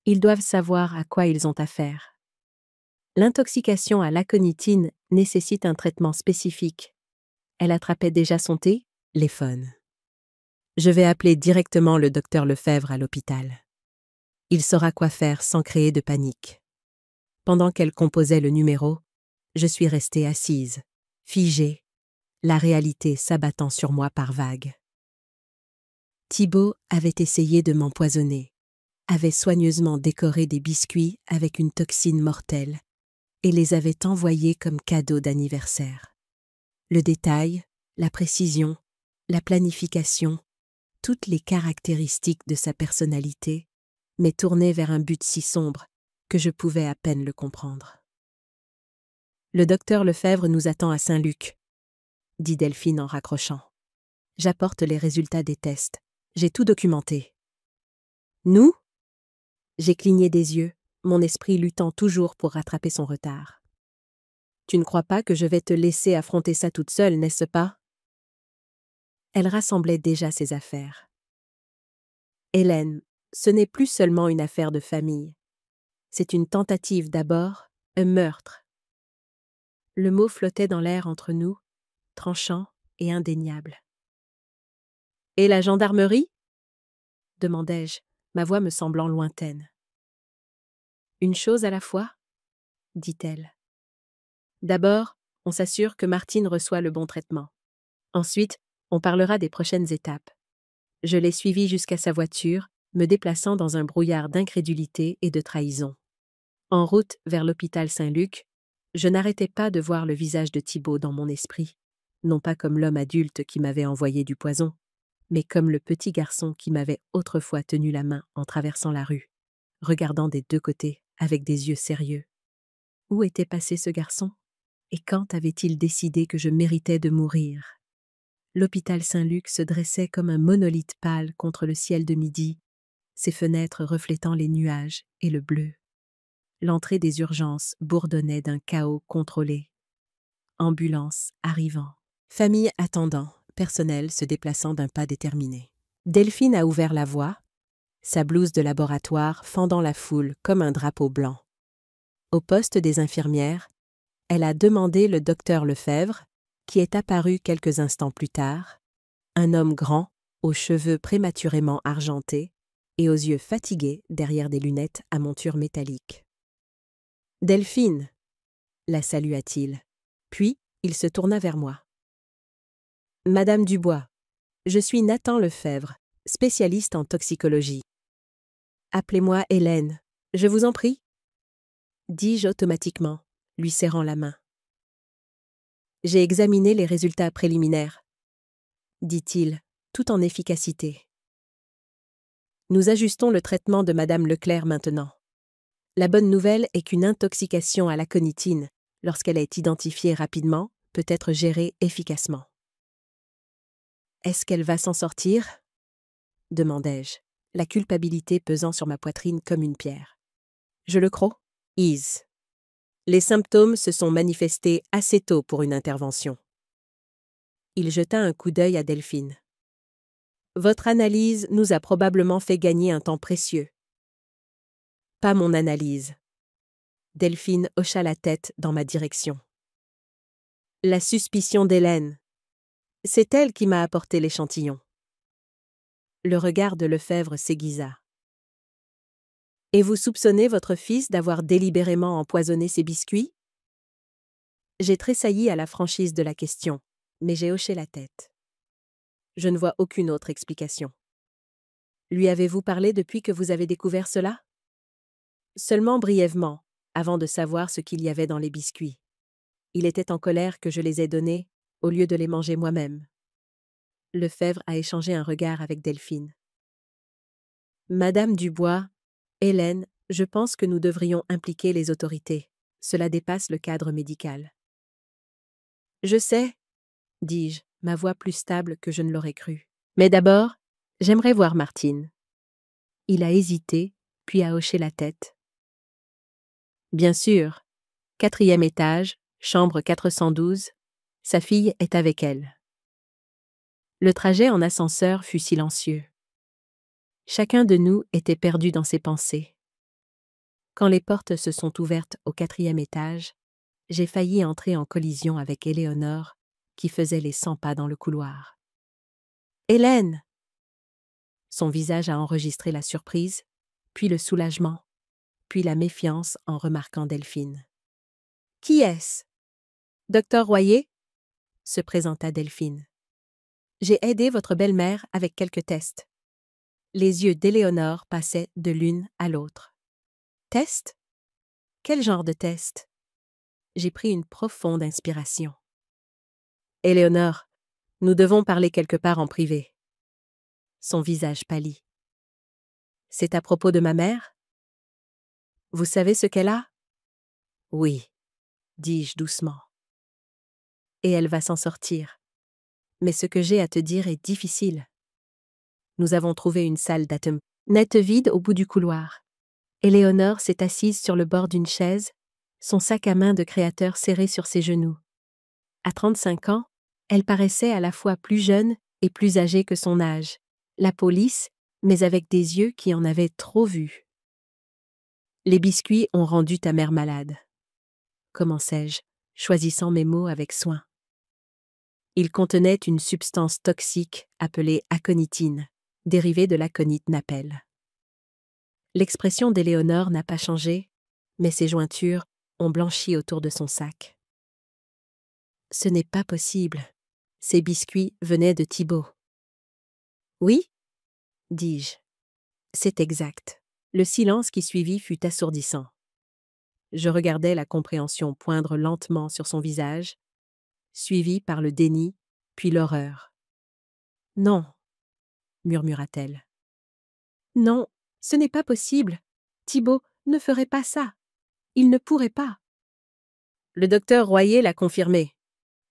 Ils doivent savoir à quoi ils ont affaire. L'intoxication à l'aconitine nécessite un traitement spécifique. Elle attrapait déjà son thé, les phones. Je vais appeler directement le docteur Lefebvre à l'hôpital. Il saura quoi faire sans créer de panique. Pendant qu'elle composait le numéro, je suis restée assise, figée, la réalité s'abattant sur moi par vagues. Thibaut avait essayé de m'empoisonner, avait soigneusement décoré des biscuits avec une toxine mortelle et les avait envoyés comme cadeau d'anniversaire. Le détail, la précision, la planification, toutes les caractéristiques de sa personnalité, mais tournées vers un but si sombre que je pouvais à peine le comprendre. « Le docteur Lefebvre nous attend à Saint-Luc », dit Delphine en raccrochant. « J'apporte les résultats des tests. J'ai tout documenté. »« Nous ?» J'ai cligné des yeux, mon esprit luttant toujours pour rattraper son retard. « Tu ne crois pas que je vais te laisser affronter ça toute seule, n'est-ce pas ?» Elle rassemblait déjà ses affaires. « Hélène, ce n'est plus seulement une affaire de famille. C'est une tentative d'abord, un meurtre. » Le mot flottait dans l'air entre nous, tranchant et indéniable. « Et la gendarmerie ?» demandai-je, ma voix me semblant lointaine. « Une chose à la fois ?» dit-elle. « D'abord, on s'assure que Martine reçoit le bon traitement. Ensuite, on parlera des prochaines étapes. » Je l'ai suivie jusqu'à sa voiture, me déplaçant dans un brouillard d'incrédulité et de trahison. En route vers l'hôpital Saint-Luc, je n'arrêtais pas de voir le visage de Thibaut dans mon esprit, non pas comme l'homme adulte qui m'avait envoyé du poison, mais comme le petit garçon qui m'avait autrefois tenu la main en traversant la rue, regardant des deux côtés avec des yeux sérieux. Où était passé ce garçon? Et quand avait-il décidé que je méritais de mourir? L'hôpital Saint-Luc se dressait comme un monolithe pâle contre le ciel de midi, ses fenêtres reflétant les nuages et le bleu. L'entrée des urgences bourdonnait d'un chaos contrôlé. Ambulance arrivant, famille attendant, personnel se déplaçant d'un pas déterminé. Delphine a ouvert la voie, sa blouse de laboratoire fendant la foule comme un drapeau blanc. Au poste des infirmières, elle a demandé le docteur Lefebvre, qui est apparu quelques instants plus tard, un homme grand, aux cheveux prématurément argentés et aux yeux fatigués derrière des lunettes à monture métallique. « Delphine !» la salua-t-il, puis il se tourna vers moi. « Madame Dubois, je suis Nathan Lefebvre, spécialiste en toxicologie. Appelez-moi Hélène, je vous en prie » dis-je automatiquement, lui serrant la main. « J'ai examiné les résultats préliminaires, » dit-il, tout en efficacité. « Nous ajustons le traitement de Madame Leclerc maintenant. La bonne nouvelle est qu'une intoxication à l'aconitine, lorsqu'elle est identifiée rapidement, peut être gérée efficacement. »« Est-ce qu'elle va s'en sortir ?» demandai-je, la culpabilité pesant sur ma poitrine comme une pierre. « Je le crois. Is. Les symptômes se sont manifestés assez tôt pour une intervention. » Il jeta un coup d'œil à Delphine. « Votre analyse nous a probablement fait gagner un temps précieux. » « Pas mon analyse. » Delphine hocha la tête dans ma direction. « La suspicion d'Hélène. C'est elle qui m'a apporté l'échantillon. » Le regard de Lefebvre s'aiguisa. « Et vous soupçonnez votre fils d'avoir délibérément empoisonné ses biscuits ?» J'ai tressailli à la franchise de la question, mais j'ai hoché la tête. Je ne vois aucune autre explication. « Lui avez-vous parlé depuis que vous avez découvert cela ?» Seulement brièvement, avant de savoir ce qu'il y avait dans les biscuits. Il était en colère que je les ai donnés, au lieu de les manger moi-même. Lefebvre a échangé un regard avec Delphine. « Madame Dubois, Hélène, je pense que nous devrions impliquer les autorités. Cela dépasse le cadre médical. »« Je sais, » dis-je, ma voix plus stable que je ne l'aurais cru. « Mais d'abord, j'aimerais voir Martine. » Il a hésité, puis a hoché la tête. « Bien sûr. 4e étage, chambre 412. Sa fille est avec elle. » Le trajet en ascenseur fut silencieux. Chacun de nous était perdu dans ses pensées. Quand les portes se sont ouvertes au 4e étage, j'ai failli entrer en collision avec Éléonore, qui faisait les 100 pas dans le couloir. « Hélène !» Son visage a enregistré la surprise, puis le soulagement, puis la méfiance en remarquant Delphine. « Qui est-ce ? Docteur Royer ?» se présenta Delphine. « J'ai aidé votre belle-mère avec quelques tests. » Les yeux d'Éléonore passaient de l'une à l'autre. « Test ? Quel genre de test ?» J'ai pris une profonde inspiration. « Éléonore, nous devons parler quelque part en privé. » Son visage pâlit. « C'est à propos de ma mère ? Vous savez ce qu'elle a ? » « Oui, » dis-je doucement. « Et elle va s'en sortir. Mais ce que j'ai à te dire est difficile. » Nous avons trouvé une salle d'attente nette vide au bout du couloir. Éléonore s'est assise sur le bord d'une chaise, son sac à main de créateur serré sur ses genoux. À 35 ans, elle paraissait à la fois plus jeune et plus âgée que son âge, la peau lisse, mais avec des yeux qui en avaient trop vu. « Les biscuits ont rendu ta mère malade. » Commençai-je, choisissant mes mots avec soin. Ils contenaient une substance toxique appelée aconitine, dérivée de l'aconite napelle. L'expression d'Éléonore n'a pas changé, mais ses jointures ont blanchi autour de son sac. « Ce n'est pas possible. Ces biscuits venaient de Thibaut. »« Oui ?» dis-je. « C'est exact. » Le silence qui suivit fut assourdissant. Je regardais la compréhension poindre lentement sur son visage, suivie par le déni, puis l'horreur. « Non » murmura-t-elle. « Non, ce n'est pas possible. Thibaut ne ferait pas ça. Il ne pourrait pas. » « Le docteur Royer l'a confirmé, »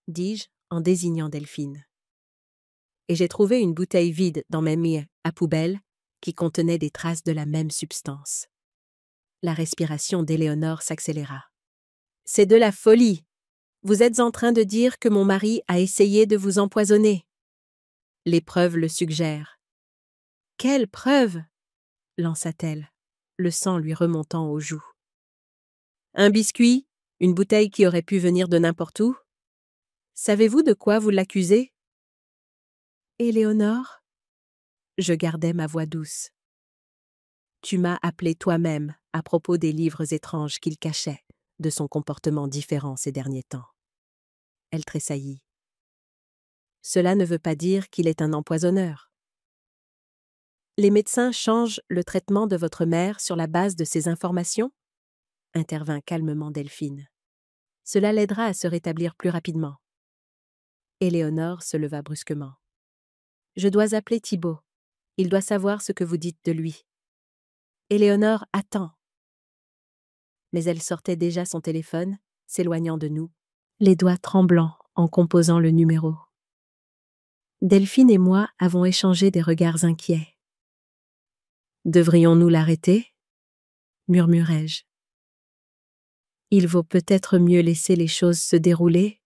dis-je en désignant Delphine. Et j'ai trouvé une bouteille vide dans mes mires à poubelle qui contenait des traces de la même substance. La respiration d'Éléonore s'accéléra. « C'est de la folie. Vous êtes en train de dire que mon mari a essayé de vous empoisonner. Les preuves le suggèrent. »« Quelles preuves ?» lança-t-elle, le sang lui remontant aux joues. « Un biscuit, une bouteille qui aurait pu venir de n'importe où. Savez-vous de quoi vous l'accusez ? » « Éléonore ?» Je gardais ma voix douce. « Tu m'as appelé toi-même à propos des livres étranges qu'il cachait, de son comportement différent ces derniers temps. » Elle tressaillit. « Cela ne veut pas dire qu'il est un empoisonneur. » « Les médecins changent le traitement de votre mère sur la base de ces informations ?» intervint calmement Delphine. « Cela l'aidera à se rétablir plus rapidement. » Éléonore se leva brusquement. « Je dois appeler Thibaut. Il doit savoir ce que vous dites de lui. » « Éléonore, attends !» Mais elle sortait déjà son téléphone, s'éloignant de nous, les doigts tremblants en composant le numéro. Delphine et moi avons échangé des regards inquiets. « Devrions-nous l'arrêter ?» murmurai-je. « Il vaut peut-être mieux laisser les choses se dérouler ?»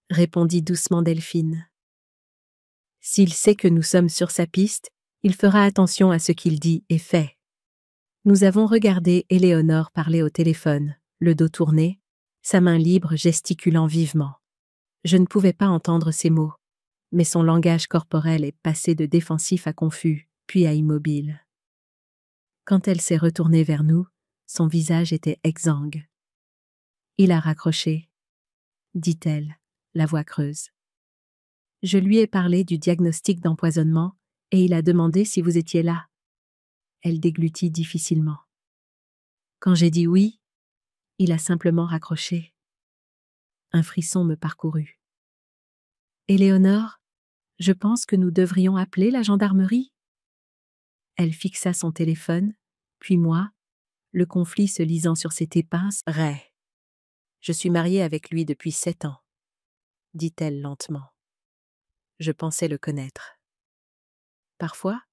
répondit doucement Delphine. « S'il sait que nous sommes sur sa piste, il fera attention à ce qu'il dit et fait. » Nous avons regardé Éléonore parler au téléphone, le dos tourné, sa main libre gesticulant vivement. Je ne pouvais pas entendre ses mots, mais son langage corporel est passé de défensif à confus, puis à immobile. Quand elle s'est retournée vers nous, son visage était exsangue. « Il a raccroché, » dit-elle, la voix creuse. « Je lui ai parlé du diagnostic d'empoisonnement et il a demandé si vous étiez là. » Elle déglutit difficilement. Quand j'ai dit oui, il a simplement raccroché. Un frisson me parcourut. « Éléonore, je pense que nous devrions appeler la gendarmerie. » Elle fixa son téléphone, puis moi, le conflit se lisant sur ses épinces. « Ray, je suis mariée avec lui depuis 7 ans, » dit-elle lentement. Je pensais le connaître. « Parfois, »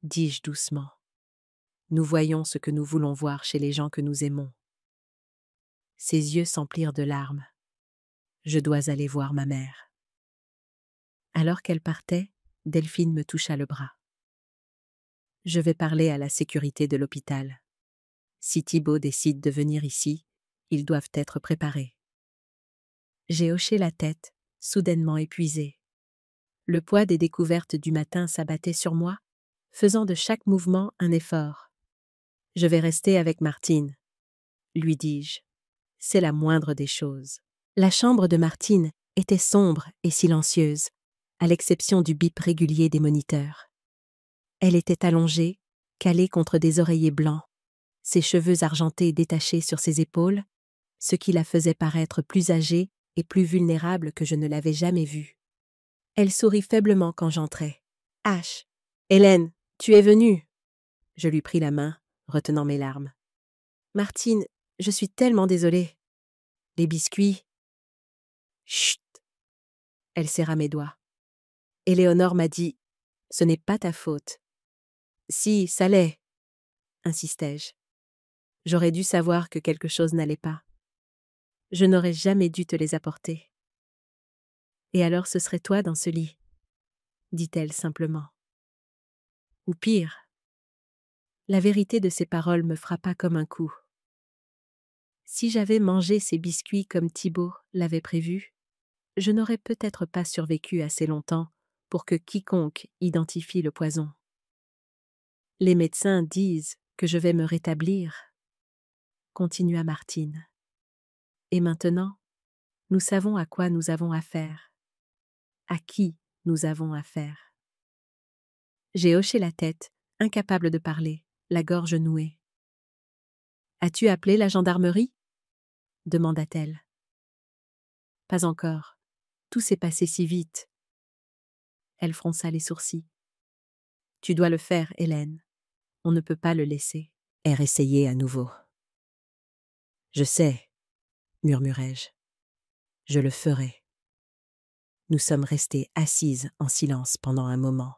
dis-je doucement, nous voyons ce que nous voulons voir chez les gens que nous aimons. Ses yeux s'emplirent de larmes. Je dois aller voir ma mère. Alors qu'elle partait, Delphine me toucha le bras. Je vais parler à la sécurité de l'hôpital. Si Thibaut décide de venir ici, ils doivent être préparés. J'ai hoché la tête, soudainement épuisée. Le poids des découvertes du matin s'abattait sur moi, faisant de chaque mouvement un effort. Je vais rester avec Martine, lui dis-je. C'est la moindre des choses. La chambre de Martine était sombre et silencieuse, à l'exception du bip régulier des moniteurs. Elle était allongée, calée contre des oreillers blancs, ses cheveux argentés détachés sur ses épaules, ce qui la faisait paraître plus âgée et plus vulnérable que je ne l'avais jamais vue. Elle sourit faiblement quand j'entrai. « H. Hélène, tu es venue !» Je lui pris la main, retenant mes larmes. « Martine, je suis tellement désolée. Les biscuits… » Chut! Elle serra mes doigts. Éléonore m'a dit « Ce n'est pas ta faute. »« Si, ça l'est, » insistai-je. J'aurais dû savoir que quelque chose n'allait pas. Je n'aurais jamais dû te les apporter. Et alors ce serait toi dans ce lit, dit-elle simplement. Ou pire. La vérité de ces paroles me frappa comme un coup. Si j'avais mangé ces biscuits comme Thibaut l'avait prévu, je n'aurais peut-être pas survécu assez longtemps pour que quiconque identifie le poison. Les médecins disent que je vais me rétablir, continua Martine. Et maintenant, nous savons à quoi nous avons affaire. À qui nous avons affaire. J'ai hoché la tête, incapable de parler, la gorge nouée. « As-tu appelé la gendarmerie ?» demanda-t-elle. « Pas encore. Tout s'est passé si vite. » Elle fronça les sourcils. « Tu dois le faire, Hélène. On ne peut pas le laisser. » Elle essayait à nouveau. « Je sais, » murmurai-je. « Je le ferai. » Nous sommes restées assises en silence pendant un moment,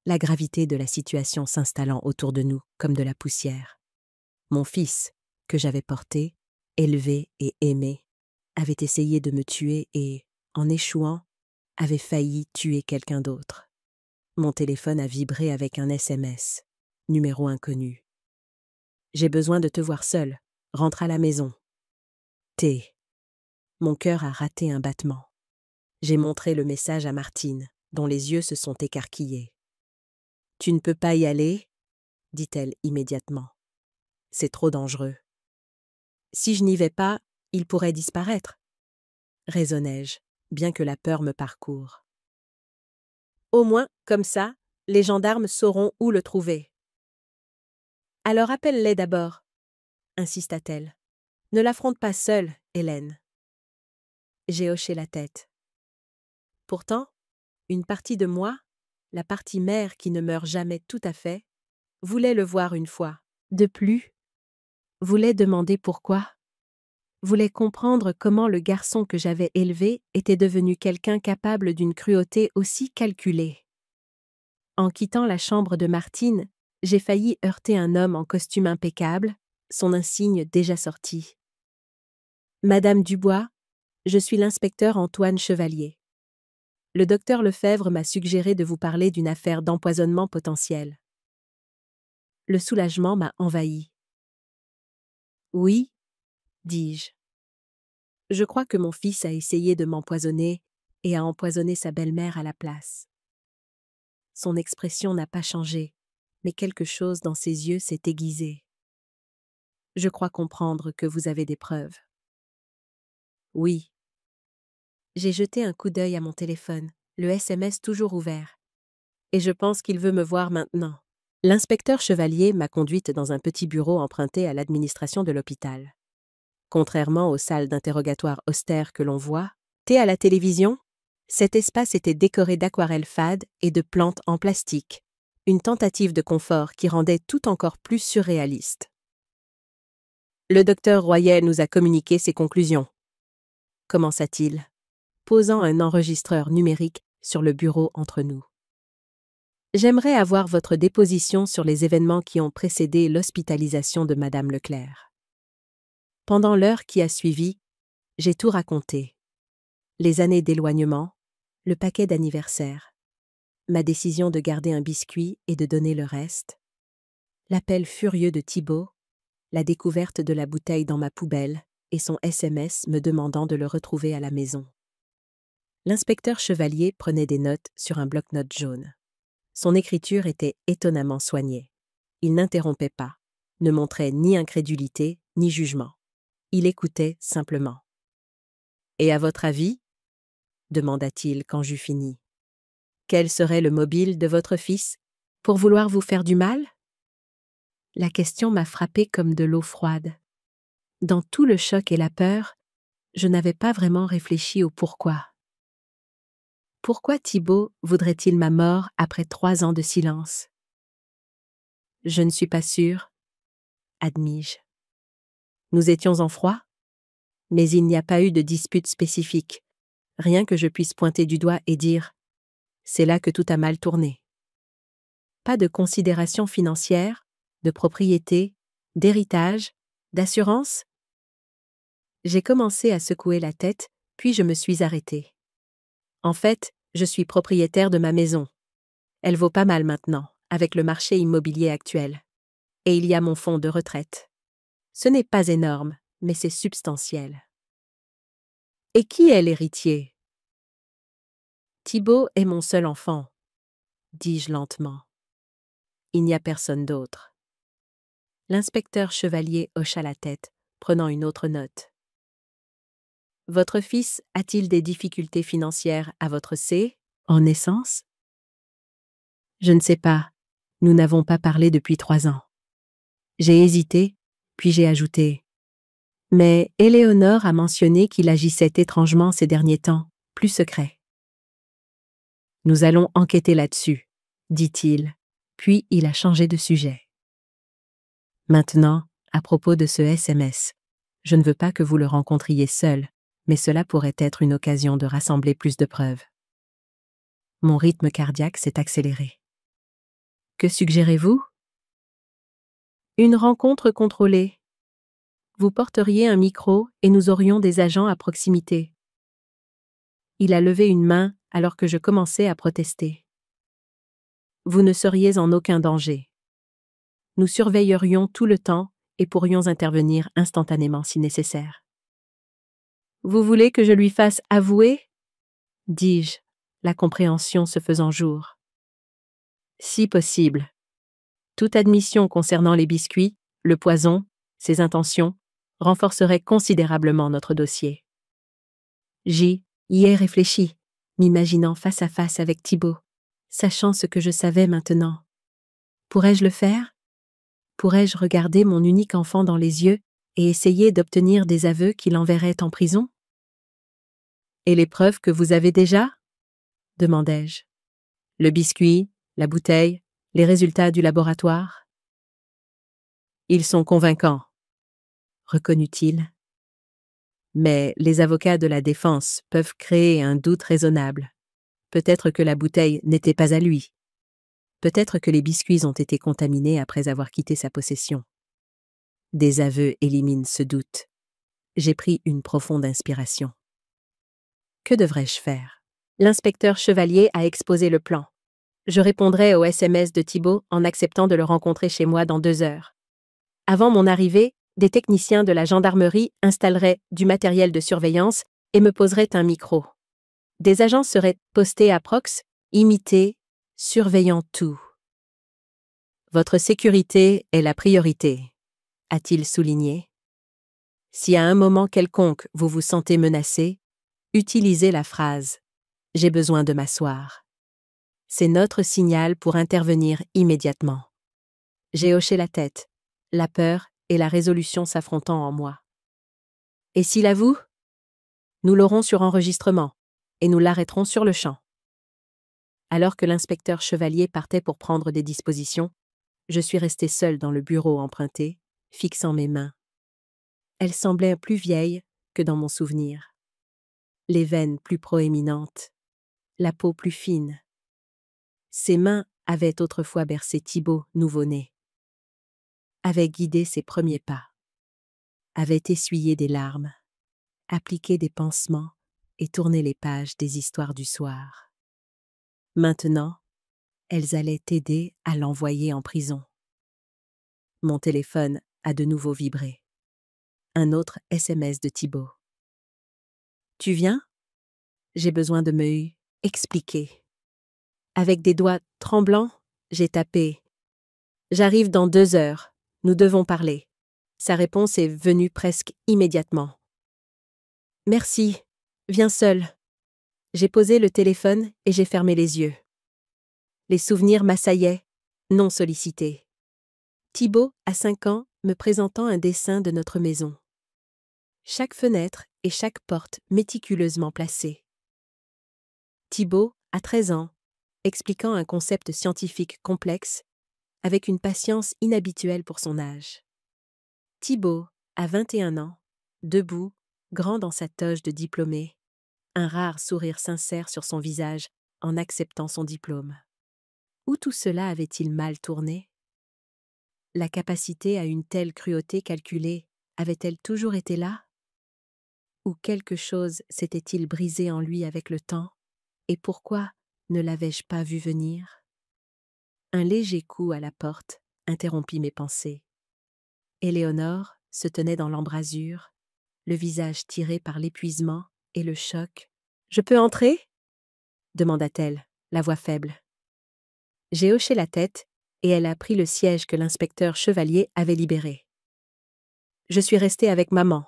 la gravité de la situation s'installant autour de nous comme de la poussière. Mon fils, que j'avais porté, élevé et aimé, avait essayé de me tuer et, en échouant, avait failli tuer quelqu'un d'autre. Mon téléphone a vibré avec un SMS, numéro inconnu. « J'ai besoin de te voir seule. Rentre à la maison. » T. Mon cœur a raté un battement. J'ai montré le message à Martine, dont les yeux se sont écarquillés. « Tu ne peux pas y aller ?» dit-elle immédiatement. « C'est trop dangereux. »« Si je n'y vais pas, il pourrait disparaître, » raisonnai-je, bien que la peur me parcourt. « Au moins, comme ça, les gendarmes sauront où le trouver. »« Alors appelle-les d'abord, » insista-t-elle. « Ne l'affronte pas seule, Hélène. » J'ai hoché la tête. Pourtant, une partie de moi, la partie mère qui ne meurt jamais tout à fait, voulait le voir une fois, de plus, voulait demander pourquoi, voulait comprendre comment le garçon que j'avais élevé était devenu quelqu'un capable d'une cruauté aussi calculée. En quittant la chambre de Martine, j'ai failli heurter un homme en costume impeccable, son insigne déjà sorti. « Madame Dubois, je suis l'inspecteur Antoine Chevalier. Le docteur Lefebvre m'a suggéré de vous parler d'une affaire d'empoisonnement potentiel. » Le soulagement m'a envahi. « Oui, » dis-je. « Je crois que mon fils a essayé de m'empoisonner et a empoisonné sa belle-mère à la place. » Son expression n'a pas changé, mais quelque chose dans ses yeux s'est aiguisé. « Je crois comprendre que vous avez des preuves. » « Oui. » J'ai jeté un coup d'œil à mon téléphone, le SMS toujours ouvert. Et je pense qu'il veut me voir maintenant. L'inspecteur Chevalier m'a conduite dans un petit bureau emprunté à l'administration de l'hôpital. Contrairement aux salles d'interrogatoire austères que l'on voit, à la télévision, cet espace était décoré d'aquarelles fades et de plantes en plastique, une tentative de confort qui rendait tout encore plus surréaliste. Le docteur Royet nous a communiqué ses conclusions, commença-t-il, posant un enregistreur numérique sur le bureau entre nous. J'aimerais avoir votre déposition sur les événements qui ont précédé l'hospitalisation de Madame Leclerc. Pendant l'heure qui a suivi, j'ai tout raconté. Les années d'éloignement, le paquet d'anniversaire, ma décision de garder un biscuit et de donner le reste, l'appel furieux de Thibaut, la découverte de la bouteille dans ma poubelle et son SMS me demandant de le retrouver à la maison. L'inspecteur Chevalier prenait des notes sur un bloc-notes jaune. Son écriture était étonnamment soignée. Il n'interrompait pas, ne montrait ni incrédulité, ni jugement. Il écoutait simplement. « Et à votre avis ?» demanda-t-il quand j'eus fini. « Quel serait le mobile de votre fils pour vouloir vous faire du mal ?» La question m'a frappée comme de l'eau froide. Dans tout le choc et la peur, je n'avais pas vraiment réfléchi au pourquoi. Pourquoi Thibaut voudrait-il ma mort après 3 ans de silence? Je ne suis pas sûre, admis-je. Nous étions en froid, mais il n'y a pas eu de dispute spécifique, rien que je puisse pointer du doigt et dire « c'est là que tout a mal tourné ». Pas de considération financière, de propriété, d'héritage, d'assurance? J'ai commencé à secouer la tête, puis je me suis arrêtée. En fait, je suis propriétaire de ma maison. Elle vaut pas mal maintenant, avec le marché immobilier actuel. Et il y a mon fonds de retraite. Ce n'est pas énorme, mais c'est substantiel. Et qui est l'héritier? Thibaut est mon seul enfant, dis-je lentement. Il n'y a personne d'autre. L'inspecteur Chevalier hocha la tête, prenant une autre note. Votre fils a-t-il des difficultés financières à votre en naissance? Je ne sais pas. Nous n'avons pas parlé depuis 3 ans. J'ai hésité, puis j'ai ajouté. Mais Éléonore a mentionné qu'il agissait étrangement ces derniers temps, plus secret. Nous allons enquêter là-dessus, dit-il, puis il a changé de sujet. Maintenant, à propos de ce SMS, je ne veux pas que vous le rencontriez seul, mais cela pourrait être une occasion de rassembler plus de preuves. Mon rythme cardiaque s'est accéléré. Que suggérez-vous? Une rencontre contrôlée. Vous porteriez un micro et nous aurions des agents à proximité. Il a levé une main alors que je commençais à protester. Vous ne seriez en aucun danger. Nous surveillerions tout le temps et pourrions intervenir instantanément si nécessaire. Vous voulez que je lui fasse avouer? Dis-je, la compréhension se faisant jour. Si possible. Toute admission concernant les biscuits, le poison, ses intentions, renforcerait considérablement notre dossier. J'y ai réfléchi, m'imaginant face à face avec Thibaut, sachant ce que je savais maintenant. Pourrais-je le faire? Pourrais-je regarder mon unique enfant dans les yeux et essayer d'obtenir des aveux qui l'enverraient en prison? Et les preuves que vous avez déjà? Demandai-je. Le biscuit, la bouteille, les résultats du laboratoire? Ils sont convaincants, reconnut-il. Mais les avocats de la défense peuvent créer un doute raisonnable. Peut-être que la bouteille n'était pas à lui. Peut-être que les biscuits ont été contaminés après avoir quitté sa possession. Des aveux éliminent ce doute. J'ai pris une profonde inspiration. Que devrais-je faire? L'inspecteur Chevalier a exposé le plan. Je répondrai au SMS de Thibaut en acceptant de le rencontrer chez moi dans 2 heures. Avant mon arrivée, des techniciens de la gendarmerie installeraient du matériel de surveillance et me poseraient un micro. Des agents seraient postés à prox, imités, surveillant tout. Votre sécurité est la priorité, a-t-il souligné. Si à un moment quelconque vous vous sentez menacé, utilisez la phrase « J'ai besoin de m'asseoir ». C'est notre signal pour intervenir immédiatement. J'ai hoché la tête, la peur et la résolution s'affrontant en moi. Et s'il avoue? Nous l'aurons sur enregistrement, et nous l'arrêterons sur le champ. Alors que l'inspecteur Chevalier partait pour prendre des dispositions, je suis restée seule dans le bureau emprunté, fixant mes mains. Elles semblaient plus vieilles que dans mon souvenir. Les veines plus proéminentes, la peau plus fine. Ses mains avaient autrefois bercé Thibaut, nouveau-né. Avaient guidé ses premiers pas. Avaient essuyé des larmes, appliqué des pansements et tourné les pages des histoires du soir. Maintenant, elles allaient t'aider à l'envoyer en prison. Mon téléphone a de nouveau vibré. Un autre SMS de Thibaut. « Tu viens? J'ai besoin de me expliquer. » Avec des doigts tremblants, j'ai tapé. « J'arrive dans 2 heures. Nous devons parler. Sa réponse est venue presque immédiatement. Merci. Viens seul. J'ai posé le téléphone et j'ai fermé les yeux. Les souvenirs m'assaillaient, non sollicités. Thibaut, à 5 ans, me présentant un dessin de notre maison. Chaque fenêtre et chaque porte méticuleusement placées. Thibaut, à 13 ans, expliquant un concept scientifique complexe, avec une patience inhabituelle pour son âge. Thibaut, à 21 ans, debout, grand dans sa toge de diplômé, un rare sourire sincère sur son visage en acceptant son diplôme. Où tout cela avait-il mal tourné? La capacité à une telle cruauté calculée avait-elle toujours été là? Ou quelque chose s'était-il brisé en lui avec le temps? Et pourquoi ne l'avais-je pas vu venir? Un léger coup à la porte interrompit mes pensées. Éléonore se tenait dans l'embrasure, le visage tiré par l'épuisement et le choc. « Je peux entrer ?» demanda-t-elle, la voix faible. J'ai hoché la tête et elle a pris le siège que l'inspecteur Chevalier avait libéré. « Je suis restée avec maman, »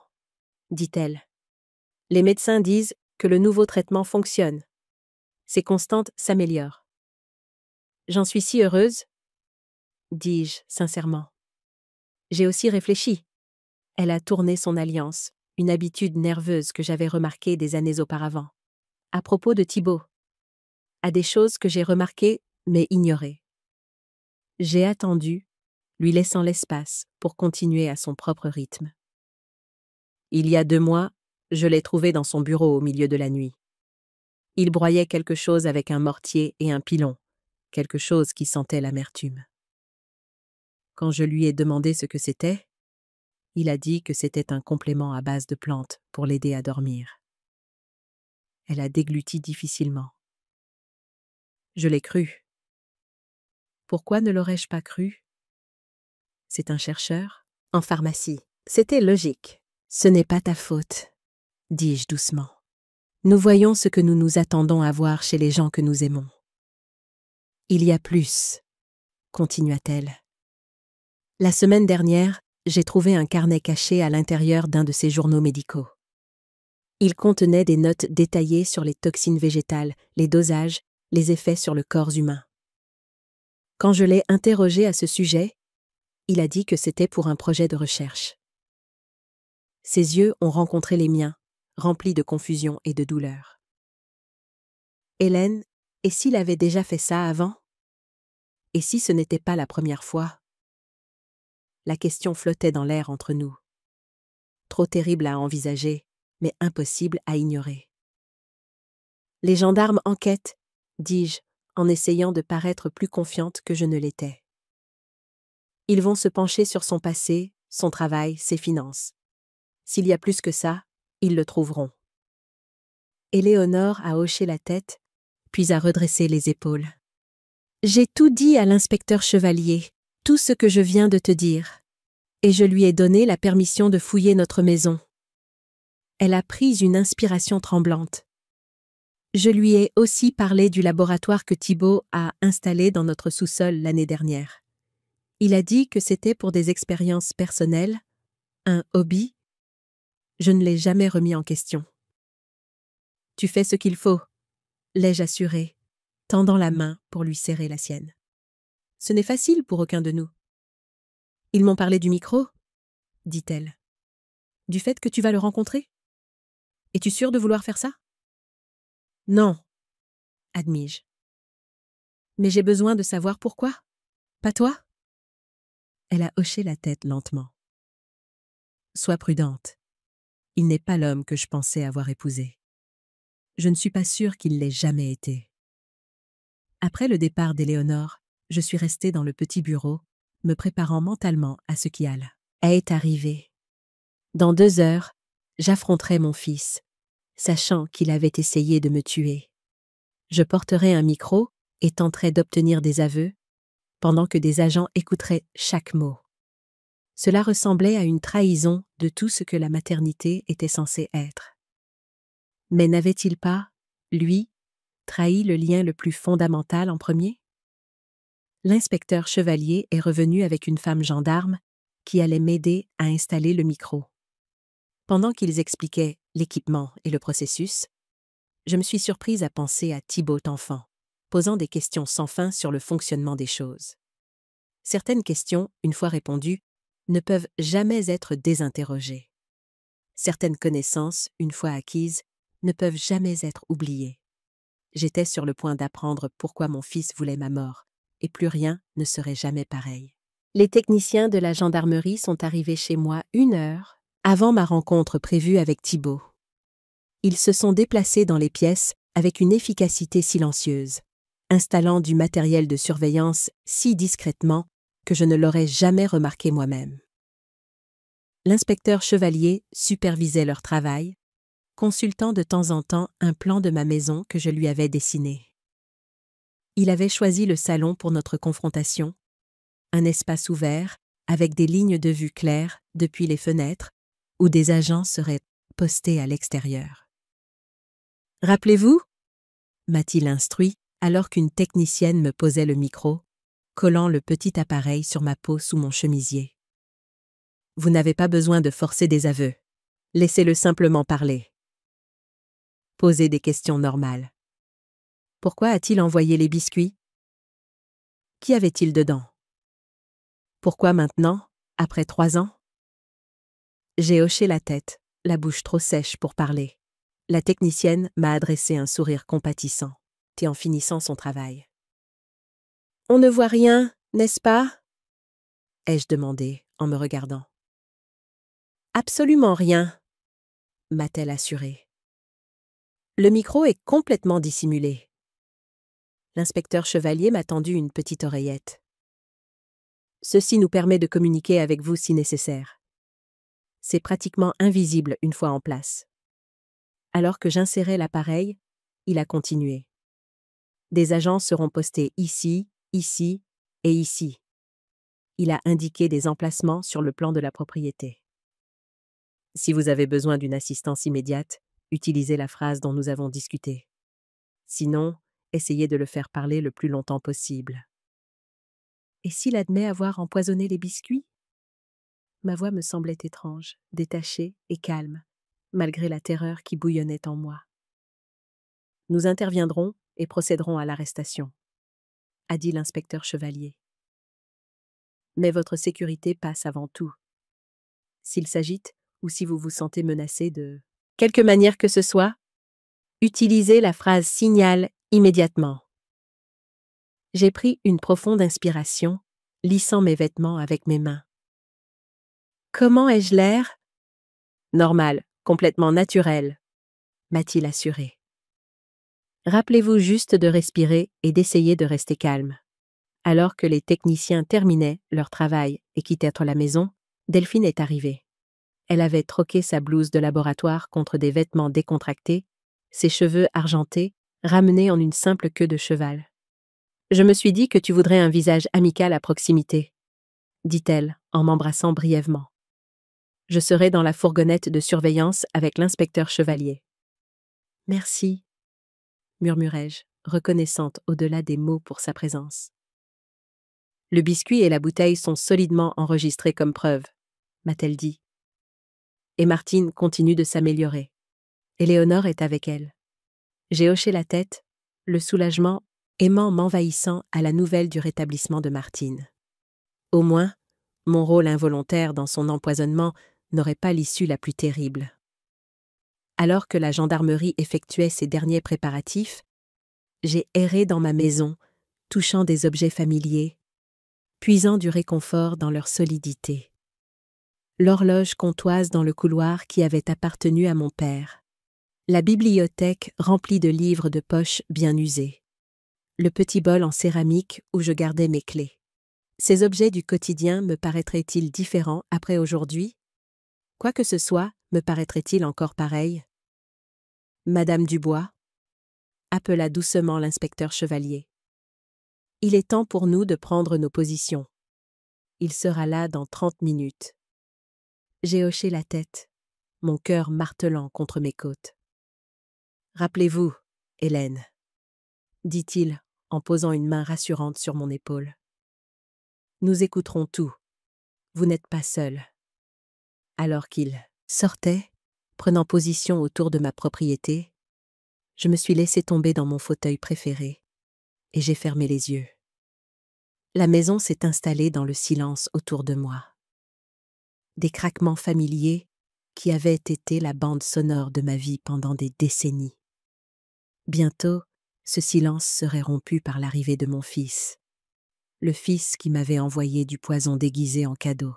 dit-elle. « Les médecins disent que le nouveau traitement fonctionne. Ses constantes s'améliorent. »« J'en suis si heureuse, » dis-je sincèrement. J'ai aussi réfléchi. Elle a tourné son alliance, une habitude nerveuse que j'avais remarquée des années auparavant. À propos de Thibaut. À des choses que j'ai remarquées mais ignorées. J'ai attendu, lui laissant l'espace pour continuer à son propre rythme. Il y a 2 mois, je l'ai trouvé dans son bureau au milieu de la nuit. Il broyait quelque chose avec un mortier et un pilon, quelque chose qui sentait l'amertume. Quand je lui ai demandé ce que c'était, il a dit que c'était un complément à base de plantes pour l'aider à dormir. Elle a dégluti difficilement. Je l'ai cru. Pourquoi ne l'aurais-je pas cru? C'est un chercheur? En pharmacie. C'était logique. Ce n'est pas ta faute, dis-je doucement. Nous voyons ce que nous nous attendons à voir chez les gens que nous aimons. Il y a plus, continua-t-elle. La semaine dernière, j'ai trouvé un carnet caché à l'intérieur d'un de ces journaux médicaux. Il contenait des notes détaillées sur les toxines végétales, les dosages, les effets sur le corps humain. Quand je l'ai interrogé à ce sujet, il a dit que c'était pour un projet de recherche. Ses yeux ont rencontré les miens, remplis de confusion et de douleur. Hélène, et s'il avait déjà fait ça avant? Et si ce n'était pas la première fois? La question flottait dans l'air entre nous. Trop terrible à envisager, mais impossible à ignorer. Les gendarmes enquêtent, dis-je, en essayant de paraître plus confiante que je ne l'étais. Ils vont se pencher sur son passé, son travail, ses finances. S'il y a plus que ça, ils le trouveront. Éléonore a hoché la tête, puis a redressé les épaules. J'ai tout dit à l'inspecteur Chevalier, tout ce que je viens de te dire, et je lui ai donné la permission de fouiller notre maison. Elle a pris une inspiration tremblante. Je lui ai aussi parlé du laboratoire que Thibaut a installé dans notre sous-sol l'année dernière. Il a dit que c'était pour des expériences personnelles, un hobby. Je ne l'ai jamais remis en question. Tu fais ce qu'il faut, l'ai-je assuré, tendant la main pour lui serrer la sienne. Ce n'est facile pour aucun de nous. Ils m'ont parlé du micro, dit-elle. Du fait que tu vas le rencontrer? Es-tu sûre de vouloir faire ça? Non, admis-je. Mais j'ai besoin de savoir pourquoi. Pas toi? Elle a hoché la tête lentement. Sois prudente. Il n'est pas l'homme que je pensais avoir épousé. Je ne suis pas sûre qu'il l'ait jamais été. Après le départ d'Éléonore, je suis restée dans le petit bureau, me préparant mentalement à ce qui allait. Est arrivé. Dans 2 heures, j'affronterai mon fils, sachant qu'il avait essayé de me tuer. Je porterai un micro et tenterai d'obtenir des aveux, pendant que des agents écouteraient chaque mot. Cela ressemblait à une trahison de tout ce que la maternité était censée être. Mais n'avait-il pas, lui, trahi le lien le plus fondamental en premier? L'inspecteur Chevalier est revenu avec une femme gendarme qui allaient m'aider à installer le micro. Pendant qu'ils expliquaient l'équipement et le processus, je me suis surprise à penser à Thibaut enfant, posant des questions sans fin sur le fonctionnement des choses. Certaines questions, une fois répondues, ne peuvent jamais être désinterrogées. Certaines connaissances, une fois acquises, ne peuvent jamais être oubliées. J'étais sur le point d'apprendre pourquoi mon fils voulait ma mort, et plus rien ne serait jamais pareil. Les techniciens de la gendarmerie sont arrivés chez moi 1 heure avant ma rencontre prévue avec Thibaut. Ils se sont déplacés dans les pièces avec une efficacité silencieuse, installant du matériel de surveillance si discrètement que je ne l'aurais jamais remarqué moi-même. L'inspecteur Chevalier supervisait leur travail, consultant de temps en temps un plan de ma maison que je lui avais dessiné. Il avait choisi le salon pour notre confrontation, un espace ouvert avec des lignes de vue claires depuis les fenêtres où des agents seraient postés à l'extérieur. « Rappelez-vous » m'a-t-il instruit alors qu'une technicienne me posait le micro, collant le petit appareil sur ma peau sous mon chemisier. « Vous n'avez pas besoin de forcer des aveux. Laissez-le simplement parler. Posez des questions normales. Pourquoi a-t-il envoyé les biscuits? Qui avait-il dedans? Pourquoi maintenant, après 3 ans? J'ai hoché la tête, la bouche trop sèche pour parler. La technicienne m'a adressé un sourire compatissant, et en finissant son travail. « On ne voit rien, n'est-ce pas ?» ai-je demandé en me regardant. « Absolument rien, » m'a-t-elle assuré. Le micro est complètement dissimulé. L'inspecteur Chevalier m'a tendu une petite oreillette. Ceci nous permet de communiquer avec vous si nécessaire. C'est pratiquement invisible une fois en place. Alors que j'insérais l'appareil, il a continué. Des agents seront postés ici, ici et ici. Il a indiqué des emplacements sur le plan de la propriété. Si vous avez besoin d'une assistance immédiate, utilisez la phrase dont nous avons discuté. Sinon, essayez de le faire parler le plus longtemps possible. Et s'il admet avoir empoisonné les biscuits? Ma voix me semblait étrange, détachée et calme, malgré la terreur qui bouillonnait en moi. Nous interviendrons et procéderons à l'arrestation, a dit l'inspecteur Chevalier. Mais votre sécurité passe avant tout. S'il s'agite ou si vous vous sentez menacé de quelque manière que ce soit, utilisez la phrase signal immédiatement. J'ai pris une profonde inspiration, lissant mes vêtements avec mes mains. Comment ai-je l'air? Normal, complètement naturel, m'a-t-il assuré. Rappelez-vous juste de respirer et d'essayer de rester calme. Alors que les techniciens terminaient leur travail et quittaient la maison, Delphine est arrivée. Elle avait troqué sa blouse de laboratoire contre des vêtements décontractés, ses cheveux argentés, ramenés en une simple queue de cheval. « Je me suis dit que tu voudrais un visage amical à proximité, » dit-elle en m'embrassant brièvement. « Je serai dans la fourgonnette de surveillance avec l'inspecteur Chevalier. »« Merci, » murmurai-je, reconnaissante au-delà des mots pour sa présence. « Le biscuit et la bouteille sont solidement enregistrés comme preuve, » m'a-t-elle dit. Et Martine continue de s'améliorer. Éléonore est avec elle. J'ai hoché la tête, le soulagement aimant m'envahissant à la nouvelle du rétablissement de Martine. Au moins, mon rôle involontaire dans son empoisonnement n'aurait pas l'issue la plus terrible. Alors que la gendarmerie effectuait ses derniers préparatifs, j'ai erré dans ma maison, touchant des objets familiers, puisant du réconfort dans leur solidité. L'horloge comtoise dans le couloir qui avait appartenu à mon père, la bibliothèque remplie de livres de poche bien usés, le petit bol en céramique où je gardais mes clés. Ces objets du quotidien me paraîtraient-ils différents après aujourd'hui? Quoi que ce soit, me paraîtraient-ils encore pareils? Madame Dubois, appela doucement l'inspecteur Chevalier. Il est temps pour nous de prendre nos positions. Il sera là dans 30 minutes. J'ai hoché la tête, mon cœur martelant contre mes côtes. Rappelez-vous, Hélène, dit-il en posant une main rassurante sur mon épaule. Nous écouterons tout. vous n'êtes pas seul. Alors qu'il sortait, prenant position autour de ma propriété, je me suis laissé tomber dans mon fauteuil préféré et j'ai fermé les yeux. La maison s'est installée dans le silence autour de moi. Des craquements familiers qui avaient été la bande sonore de ma vie pendant des décennies. Bientôt, ce silence serait rompu par l'arrivée de mon fils. Le fils qui m'avait envoyé du poison déguisé en cadeau.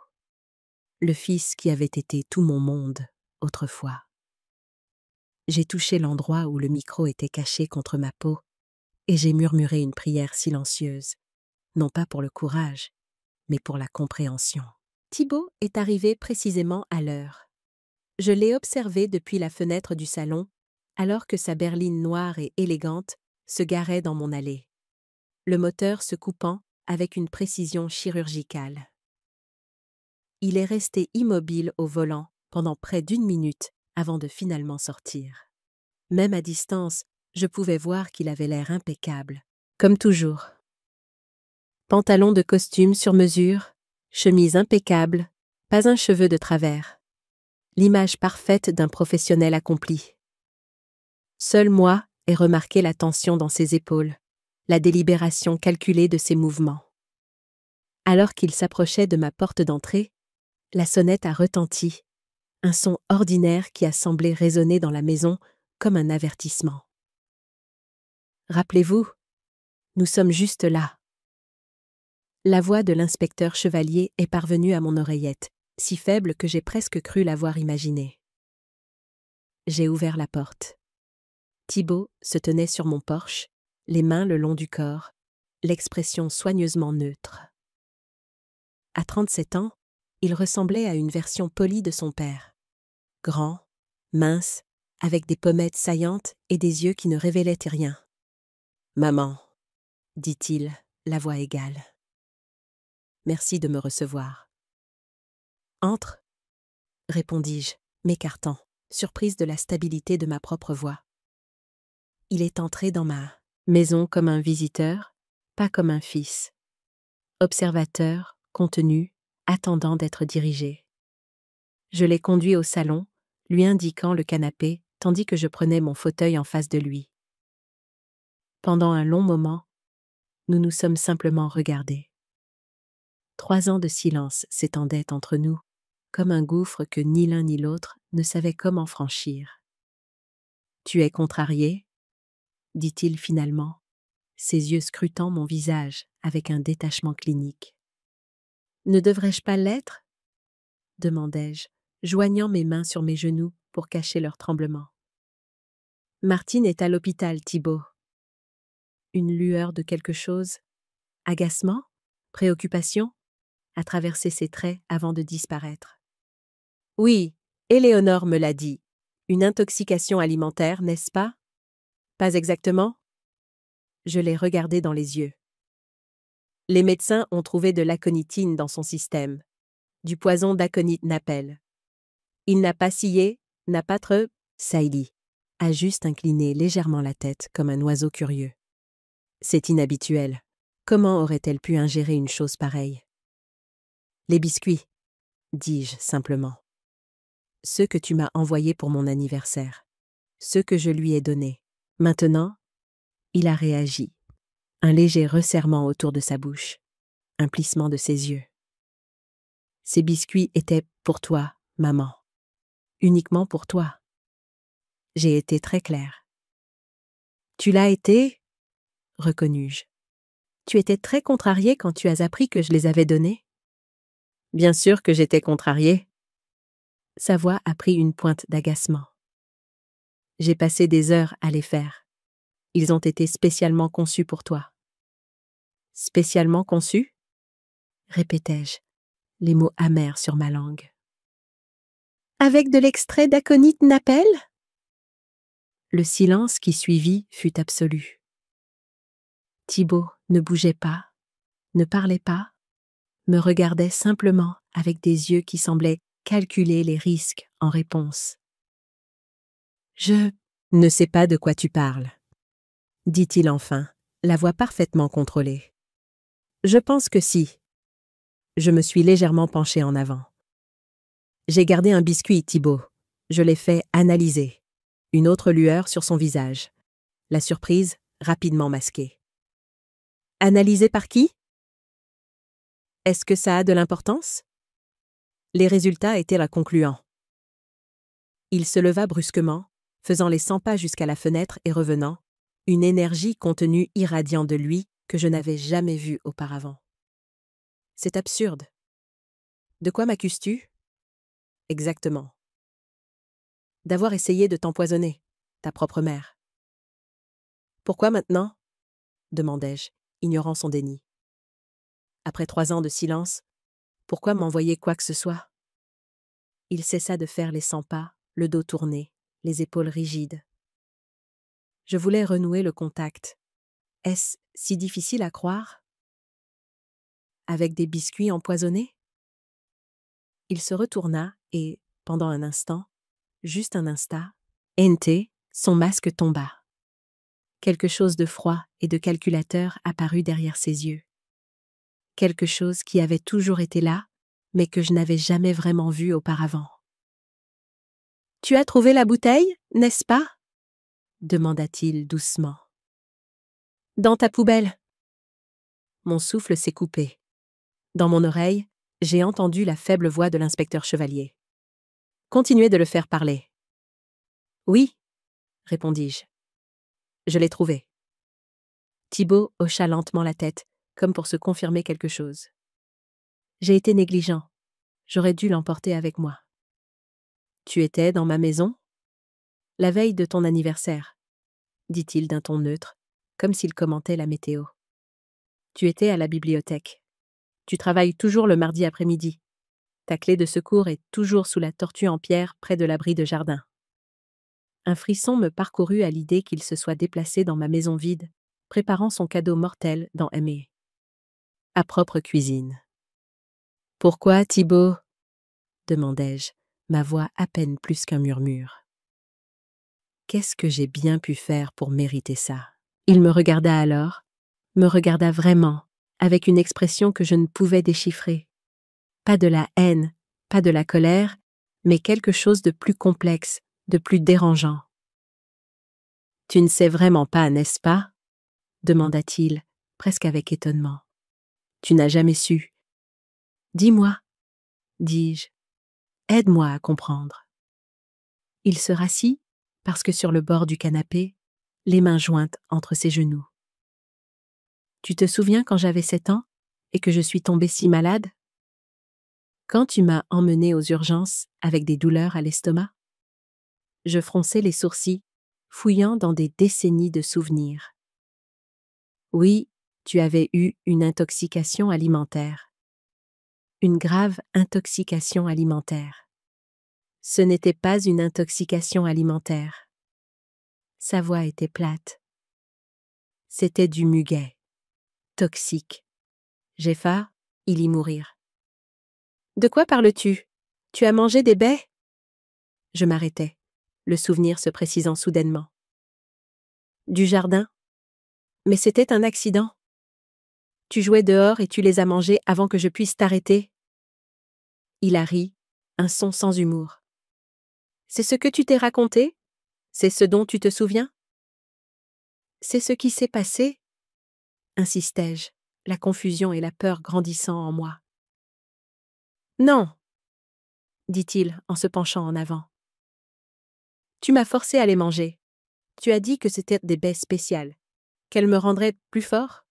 Le fils qui avait été tout mon monde, autrefois. J'ai touché l'endroit où le micro était caché contre ma peau et j'ai murmuré une prière silencieuse, non pas pour le courage, mais pour la compréhension. Thibaut est arrivé précisément à l'heure. Je l'ai observé depuis la fenêtre du salon, alors que sa berline noire et élégante se garait dans mon allée, le moteur se coupant avec une précision chirurgicale. Il est resté immobile au volant pendant près d'1 minute avant de finalement sortir. Même à distance, je pouvais voir qu'il avait l'air impeccable, comme toujours. Pantalon de costume sur mesure, chemise impeccable, pas un cheveu de travers. L'image parfaite d'un professionnel accompli. Seul moi ai remarqué la tension dans ses épaules, la délibération calculée de ses mouvements. Alors qu'il s'approchait de ma porte d'entrée, la sonnette a retenti, un son ordinaire qui a semblé résonner dans la maison comme un avertissement. Rappelez-vous, nous sommes juste là. La voix de l'inspecteur Chevalier est parvenue à mon oreillette, si faible que j'ai presque cru l'avoir imaginée. J'ai ouvert la porte. Thibaut se tenait sur mon porche, les mains le long du corps, l'expression soigneusement neutre. À 37 ans, il ressemblait à une version polie de son père. Grand, mince, avec des pommettes saillantes et des yeux qui ne révélaient rien. « Maman », dit-il, la voix égale. « Merci de me recevoir. »« Entre », répondis-je, m'écartant, surprise de la stabilité de ma propre voix. Il est entré dans ma maison comme un visiteur, pas comme un fils. Observateur, contenu, attendant d'être dirigé. Je l'ai conduit au salon, lui indiquant le canapé, tandis que je prenais mon fauteuil en face de lui. Pendant un long moment, nous nous sommes simplement regardés. 3 ans de silence s'étendaient entre nous, comme un gouffre que ni l'un ni l'autre ne savait comment franchir. « Tu es contrarié ?» dit-il finalement, ses yeux scrutant mon visage avec un détachement clinique. « Ne devrais-je pas l'être ?» demandai-je, joignant mes mains sur mes genoux pour cacher leur tremblement. « Martine est à l'hôpital, Thibaut. » Une lueur de quelque chose, agacement, préoccupation, a traversé ses traits avant de disparaître. « Oui, Éléonore me l'a dit. Une intoxication alimentaire, n'est-ce pas ? » « Pas exactement ?» Je l'ai regardé dans les yeux. Les médecins ont trouvé de l'aconitine dans son système, du poison d'aconite napel. Il n'a pas scié, n'a pas trop... Saïli a juste incliné légèrement la tête comme un oiseau curieux. C'est inhabituel. Comment aurait-elle pu ingérer une chose pareille ? Les biscuits, dis-je simplement. Ceux que tu m'as envoyés pour mon anniversaire. Ceux que je lui ai donnés. Maintenant, il a réagi. Un léger resserrement autour de sa bouche. Un plissement de ses yeux. Ces biscuits étaient pour toi, maman. Uniquement pour toi. J'ai été très claire. Tu l'as été ? Reconnus-je. Tu étais très contrarié quand tu as appris que je les avais donnés ? Bien sûr que j'étais contrarié. Sa voix a pris une pointe d'agacement. J'ai passé des heures à les faire. Ils ont été spécialement conçus pour toi. Spécialement conçus ? Répétai-je, les mots amers sur ma langue. Avec de l'extrait d'aconite napel ? Le silence qui suivit fut absolu. Thibaut ne bougeait pas, ne parlait pas, me regardait simplement avec des yeux qui semblaient calculer les risques en réponse. « Je ne sais pas de quoi tu parles, » dit-il enfin, la voix parfaitement contrôlée. « Je pense que si. Je me suis légèrement penchée en avant. J'ai gardé un biscuit, Thibaut. Je l'ai fait analyser. Une autre lueur sur son visage. La surprise rapidement masquée. Analysé par qui? Est-ce que ça a de l'importance? Les résultats étaient concluants. Il se leva brusquement, faisant les 100 pas jusqu'à la fenêtre et revenant, une énergie contenue irradiant de lui que je n'avais jamais vue auparavant. C'est absurde. De quoi m'accuses-tu? Exactement. D'avoir essayé de t'empoisonner, ta propre mère. Pourquoi maintenant? Demandai-je, ignorant son déni. Après 3 ans de silence, pourquoi m'envoyer quoi que ce soit? Il cessa de faire les 100 pas, le dos tourné, les épaules rigides. Je voulais renouer le contact. Est-ce si difficile à croire? Avec des biscuits empoisonnés? Il se retourna et, pendant un instant, juste un instant, son masque tomba. Quelque chose de froid et de calculateur apparut derrière ses yeux. Quelque chose qui avait toujours été là, mais que je n'avais jamais vraiment vu auparavant. « Tu as trouvé la bouteille, n'est-ce pas ?» demanda-t-il doucement. « Dans ta poubelle. » Mon souffle s'est coupé. Dans mon oreille, j'ai entendu la faible voix de l'inspecteur Chevalier. Continuez de le faire parler. « Oui, » répondis-je. « Je l'ai trouvé. » Thibaut hocha lentement la tête, comme pour se confirmer quelque chose. « J'ai été négligent. J'aurais dû l'emporter avec moi. »« Tu étais dans ma maison ?»« La veille de ton anniversaire, » dit-il d'un ton neutre, comme s'il commentait la météo. « Tu étais à la bibliothèque. Tu travailles toujours le mardi après-midi. Ta clé de secours est toujours sous la tortue en pierre près de l'abri de jardin. » Un frisson me parcourut à l'idée qu'il se soit déplacé dans ma maison vide, préparant son cadeau mortel dans M.E. À propre cuisine. « Pourquoi, Thibaut ?» demandai-je, ma voix à peine plus qu'un murmure. Qu'est-ce que j'ai bien pu faire pour mériter ça? Il me regarda alors, me regarda vraiment, avec une expression que je ne pouvais déchiffrer. Pas de la haine, pas de la colère, mais quelque chose de plus complexe, de plus dérangeant. « Tu ne sais vraiment pas, n'est-ce pas ?» demanda-t-il, presque avec étonnement. « Tu n'as jamais su. »« Dis-moi, » dis-je. « Aide-moi à comprendre. » Il se rassit, parce que sur le bord du canapé, les mains jointes entre ses genoux. « Tu te souviens quand j'avais 7 ans et que je suis tombée si malade? Quand tu m'as emmenée aux urgences avec des douleurs à l'estomac? » Je fronçai les sourcils, fouillant dans des décennies de souvenirs. « Oui, tu avais eu une intoxication alimentaire. Une grave intoxication alimentaire. » Ce n'était pas une intoxication alimentaire. Sa voix était plate. C'était du muguet. Toxique. J'ai faim, il y mourir. « De quoi parles-tu? Tu as mangé des baies? » Je m'arrêtai, le souvenir se précisant soudainement. « Du jardin. Mais c'était un accident. Tu jouais dehors et tu les as mangés avant que je puisse t'arrêter. » Il a ri, un son sans humour. « C'est ce que tu t'es raconté? C'est ce dont tu te souviens? » « C'est ce qui s'est passé, » insistai-je, la confusion et la peur grandissant en moi. « Non, » dit-il en se penchant en avant. « Tu m'as forcé à les manger. Tu as dit que c'était des baies spéciales, qu'elles me rendraient plus fort? »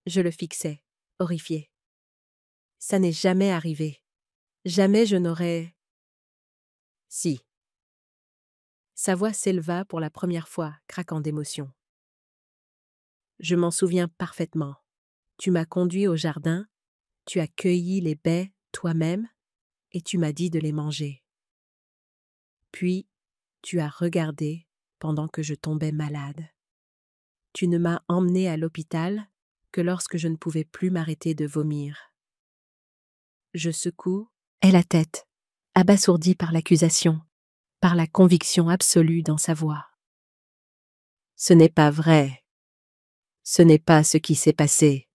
Je le fixais, horrifié. Ça n'est jamais arrivé. Jamais je n'aurais... Si. Sa voix s'éleva pour la première fois, craquant d'émotion. Je m'en souviens parfaitement. Tu m'as conduit au jardin, tu as cueilli les baies toi-même, et tu m'as dit de les manger. Puis, tu as regardé pendant que je tombais malade. Tu ne m'as emmené à l'hôpital que lorsque je ne pouvais plus m'arrêter de vomir. Je secouai la tête, abasourdi par l'accusation, par la conviction absolue dans sa voix. Ce n'est pas vrai. Ce n'est pas ce qui s'est passé.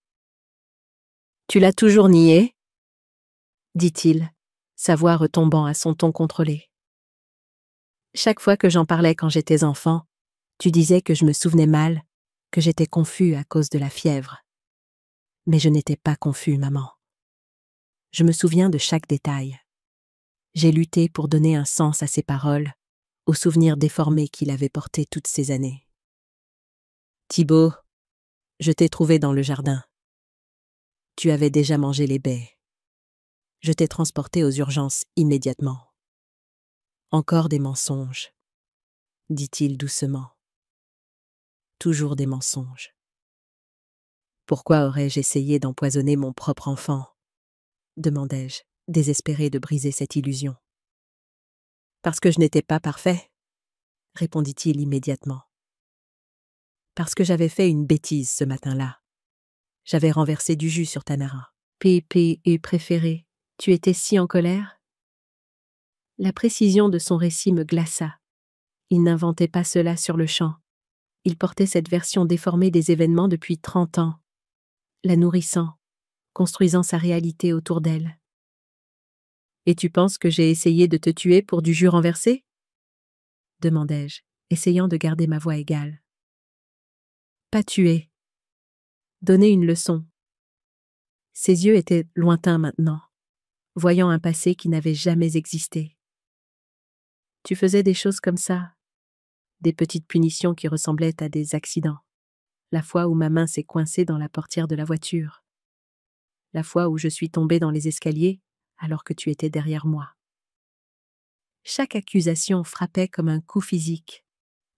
Tu l'as toujours nié? dit-il, sa voix retombant à son ton contrôlé. Chaque fois que j'en parlais quand j'étais enfant, tu disais que je me souvenais mal, que j'étais confus à cause de la fièvre. Mais je n'étais pas confus, maman. Je me souviens de chaque détail. J'ai lutté pour donner un sens à ses paroles, aux souvenirs déformés qu'il avait portés toutes ces années. Thibaut, je t'ai trouvé dans le jardin. Tu avais déjà mangé les baies. Je t'ai transporté aux urgences immédiatement. Encore des mensonges, dit-il doucement. Toujours des mensonges. Pourquoi aurais-je essayé d'empoisonner mon propre enfant ? Demandai-je, désespéré de briser cette illusion. Parce que je n'étais pas parfait, répondit-il immédiatement. Parce que j'avais fait une bêtise ce matin-là. J'avais renversé du jus sur Tanara. P.P. préféré, tu étais si en colère ? La précision de son récit me glaça. Il n'inventait pas cela sur le champ. Il portait cette version déformée des événements depuis 30 ans, la nourrissant, construisant sa réalité autour d'elle. Et tu penses que j'ai essayé de te tuer pour du jus renversé ? Demandai-je, essayant de garder ma voix égale. Pas tuer. Donner une leçon. Ses yeux étaient lointains maintenant, voyant un passé qui n'avait jamais existé. Tu faisais des choses comme ça, des petites punitions qui ressemblaient à des accidents. La fois où ma main s'est coincée dans la portière de la voiture. La fois où je suis tombée dans les escaliers alors que tu étais derrière moi. Chaque accusation frappait comme un coup physique,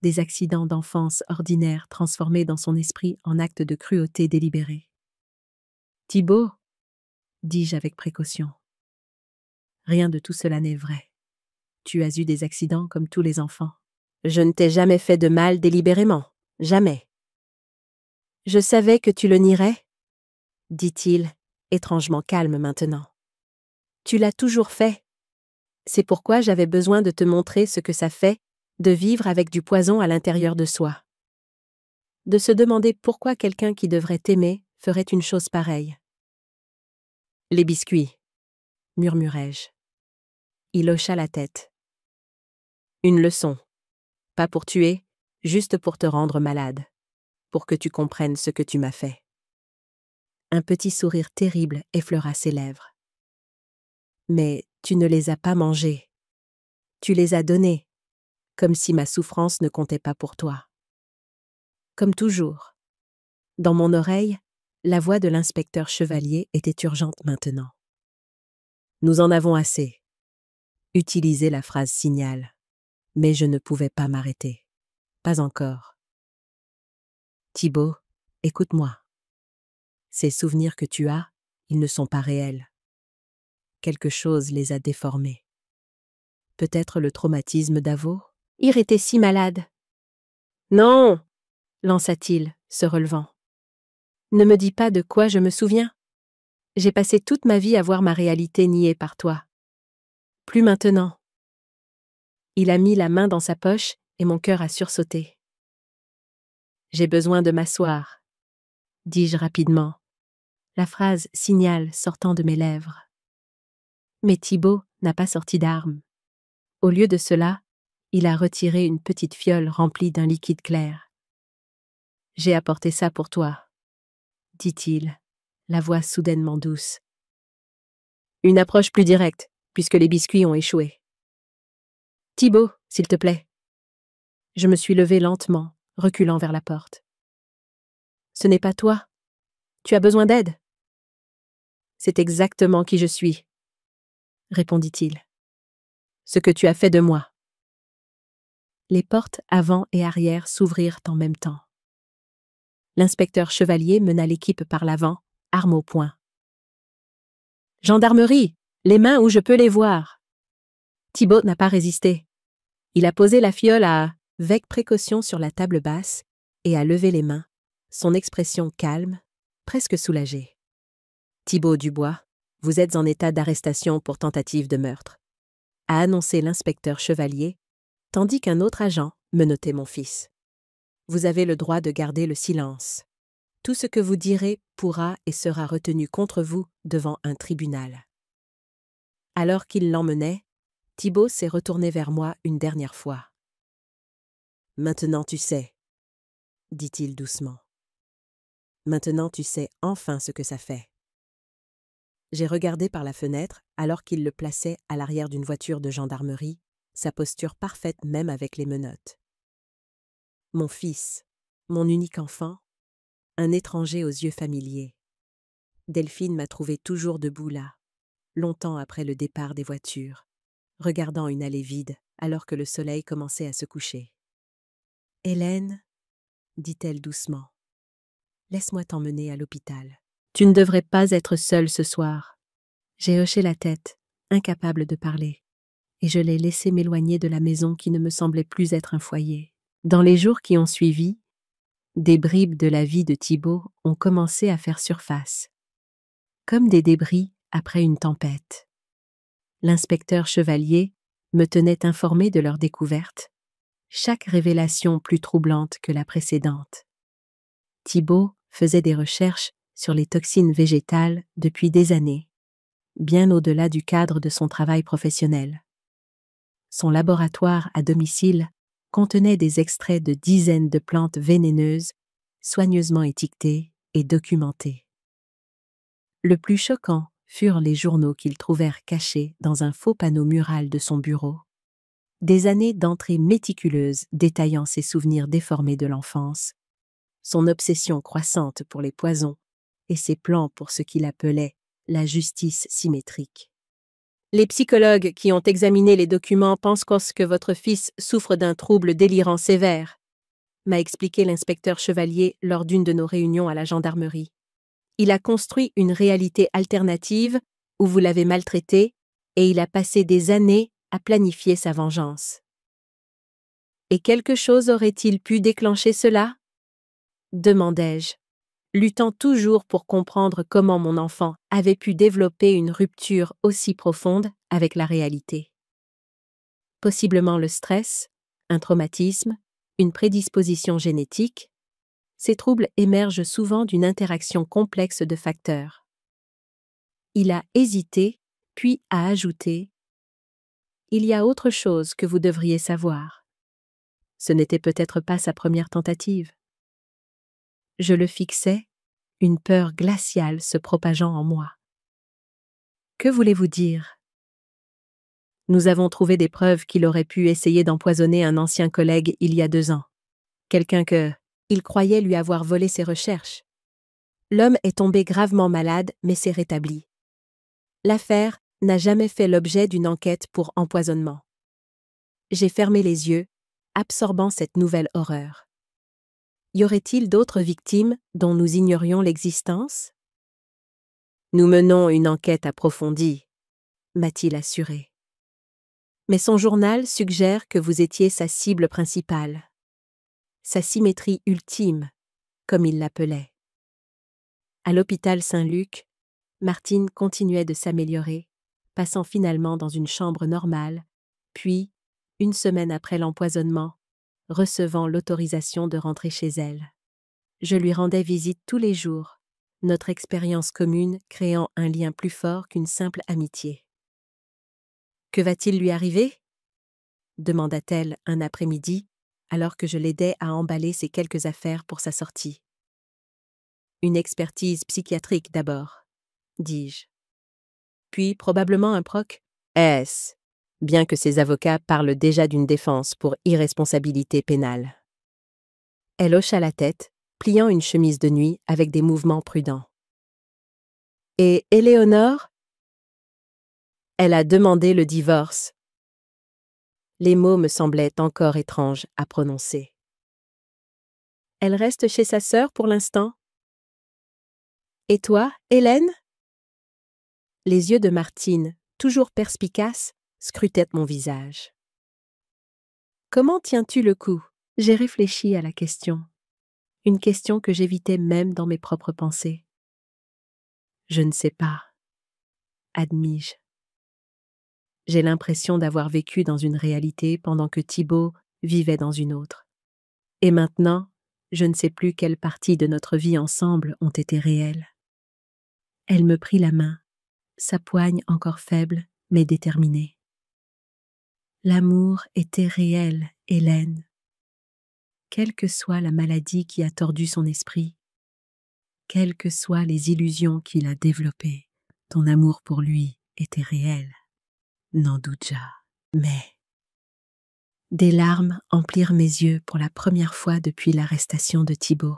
des accidents d'enfance ordinaires transformés dans son esprit en actes de cruauté délibérée. Thibaut, dis-je avec précaution. Rien de tout cela n'est vrai. Tu as eu des accidents comme tous les enfants. Je ne t'ai jamais fait de mal délibérément, jamais. Je savais que tu le nierais, dit-il, étrangement calme maintenant. Tu l'as toujours fait. C'est pourquoi j'avais besoin de te montrer ce que ça fait de vivre avec du poison à l'intérieur de soi. De se demander pourquoi quelqu'un qui devrait t'aimer ferait une chose pareille. Les biscuits, murmurai-je. Il hocha la tête. Une leçon. Pas pour tuer, juste pour te rendre malade. Pour que tu comprennes ce que tu m'as fait. Un petit sourire terrible effleura ses lèvres. Mais tu ne les as pas mangés. Tu les as donnés, comme si ma souffrance ne comptait pas pour toi. Comme toujours. Dans mon oreille, la voix de l'inspecteur Chevalier était urgente maintenant. Nous en avons assez. Utilisez la phrase signal. Mais je ne pouvais pas m'arrêter. Pas encore. Thibaut, écoute-moi. Ces souvenirs que tu as, ils ne sont pas réels. Quelque chose les a déformés. Peut-être le traumatisme d'Avo ? Ir était si malade. Non, lança-t-il, se relevant. Ne me dis pas de quoi je me souviens. J'ai passé toute ma vie à voir ma réalité niée par toi. Plus maintenant. Il a mis la main dans sa poche et mon cœur a sursauté. J'ai besoin de m'asseoir, dis-je rapidement, la phrase signal sortant de mes lèvres. Mais Thibaut n'a pas sorti d'arme. Au lieu de cela, il a retiré une petite fiole remplie d'un liquide clair. J'ai apporté ça pour toi, dit-il, la voix soudainement douce. Une approche plus directe, puisque les biscuits ont échoué. Thibaut, s'il te plaît. Je me suis levée lentement, reculant vers la porte. Ce n'est pas toi. Tu as besoin d'aide. C'est exactement qui je suis, répondit-il. Ce que tu as fait de moi. Les portes avant et arrière s'ouvrirent en même temps. L'inspecteur Chevalier mena l'équipe par l'avant, arme au poing. Gendarmerie, les mains où je peux les voir. Thibaut n'a pas résisté. Il a posé la fiole avec précaution sur la table basse et a levé les mains, son expression calme, presque soulagée. Thibaut Dubois, vous êtes en état d'arrestation pour tentative de meurtre, a annoncé l'inspecteur Chevalier, tandis qu'un autre agent menottait mon fils. Vous avez le droit de garder le silence. Tout ce que vous direz pourra et sera retenu contre vous devant un tribunal. Alors qu'il l'emmenait, Thibaut s'est retourné vers moi une dernière fois. « Maintenant tu sais, » dit-il doucement. « Maintenant tu sais enfin ce que ça fait. » J'ai regardé par la fenêtre alors qu'il le plaçait à l'arrière d'une voiture de gendarmerie, sa posture parfaite même avec les menottes. Mon fils, mon unique enfant, un étranger aux yeux familiers. Delphine m'a trouvé toujours debout là, longtemps après le départ des voitures, regardant une allée vide alors que le soleil commençait à se coucher. « Hélène, » dit-elle doucement, « laisse-moi t'emmener à l'hôpital. Tu ne devrais pas être seule ce soir. » J'ai hoché la tête, incapable de parler, et je l'ai laissé m'éloigner de la maison qui ne me semblait plus être un foyer. Dans les jours qui ont suivi, des bribes de la vie de Thibaut ont commencé à faire surface, comme des débris après une tempête. L'inspecteur Chevalier me tenait informé de leur découverte, chaque révélation plus troublante que la précédente. Thibaut faisait des recherches sur les toxines végétales depuis des années, bien au-delà du cadre de son travail professionnel. Son laboratoire à domicile contenait des extraits de dizaines de plantes vénéneuses, soigneusement étiquetées et documentées. Le plus choquant furent les journaux qu'ils trouvèrent cachés dans un faux panneau mural de son bureau. Des années d'entrées méticuleuses détaillant ses souvenirs déformés de l'enfance, son obsession croissante pour les poisons et ses plans pour ce qu'il appelait la justice symétrique. Les psychologues qui ont examiné les documents pensent que votre fils souffre d'un trouble délirant sévère, m'a expliqué l'inspecteur Chevalier lors d'une de nos réunions à la gendarmerie. Il a construit une réalité alternative où vous l'avez maltraité et il a passé des années à planifier sa vengeance. Et quelque chose aurait-il pu déclencher cela ? Demandai-je, luttant toujours pour comprendre comment mon enfant avait pu développer une rupture aussi profonde avec la réalité. Possiblement le stress, un traumatisme, une prédisposition génétique. Ces troubles émergent souvent d'une interaction complexe de facteurs. Il a hésité, puis a ajouté « Il y a autre chose que vous devriez savoir. » Ce n'était peut-être pas sa première tentative. Je le fixais, une peur glaciale se propageant en moi. Que voulez-vous dire ? Nous avons trouvé des preuves qu'il aurait pu essayer d'empoisonner un ancien collègue il y a 2 ans. Quelqu'un il croyait lui avoir volé ses recherches. L'homme est tombé gravement malade, mais s'est rétabli. L'affaire n'a jamais fait l'objet d'une enquête pour empoisonnement. J'ai fermé les yeux, absorbant cette nouvelle horreur. Y aurait-il d'autres victimes dont nous ignorions l'existence ? Nous menons une enquête approfondie, m'a-t-il assuré. Mais son journal suggère que vous étiez sa cible principale, sa symétrie ultime, comme il l'appelait. À l'hôpital Saint-Luc, Martine continuait de s'améliorer, passant finalement dans une chambre normale, puis, 1 semaine après l'empoisonnement, recevant l'autorisation de rentrer chez elle. Je lui rendais visite tous les jours, notre expérience commune créant un lien plus fort qu'une simple amitié. « Que va-t-il lui arriver ?» demanda-t-elle un après-midi, alors que je l'aidais à emballer ses quelques affaires pour sa sortie. « Une expertise psychiatrique d'abord, dis-je. Puis probablement un proc. Est-ce, bien que ses avocats parlent déjà d'une défense pour irresponsabilité pénale. » Elle hocha la tête, pliant une chemise de nuit avec des mouvements prudents. « Et Éléonore ? » Elle a demandé le divorce. Les mots me semblaient encore étranges à prononcer. « Elle reste chez sa sœur pour l'instant ? » « Et toi, Hélène ?» Les yeux de Martine, toujours perspicaces, scrutaient mon visage. « Comment tiens-tu le coup ?» J'ai réfléchi à la question. Une question que j'évitais même dans mes propres pensées. « Je ne sais pas, » admis-je. J'ai l'impression d'avoir vécu dans une réalité pendant que Thibaut vivait dans une autre. Et maintenant, je ne sais plus quelle partie de notre vie ensemble ont été réelles. Elle me prit la main, sa poigne encore faible, mais déterminé. L'amour était réel, Hélène. Quelle que soit la maladie qui a tordu son esprit, quelles que soient les illusions qu'il a développées, ton amour pour lui était réel. N'en doute pas. Mais des larmes emplirent mes yeux pour la première fois depuis l'arrestation de Thibaut.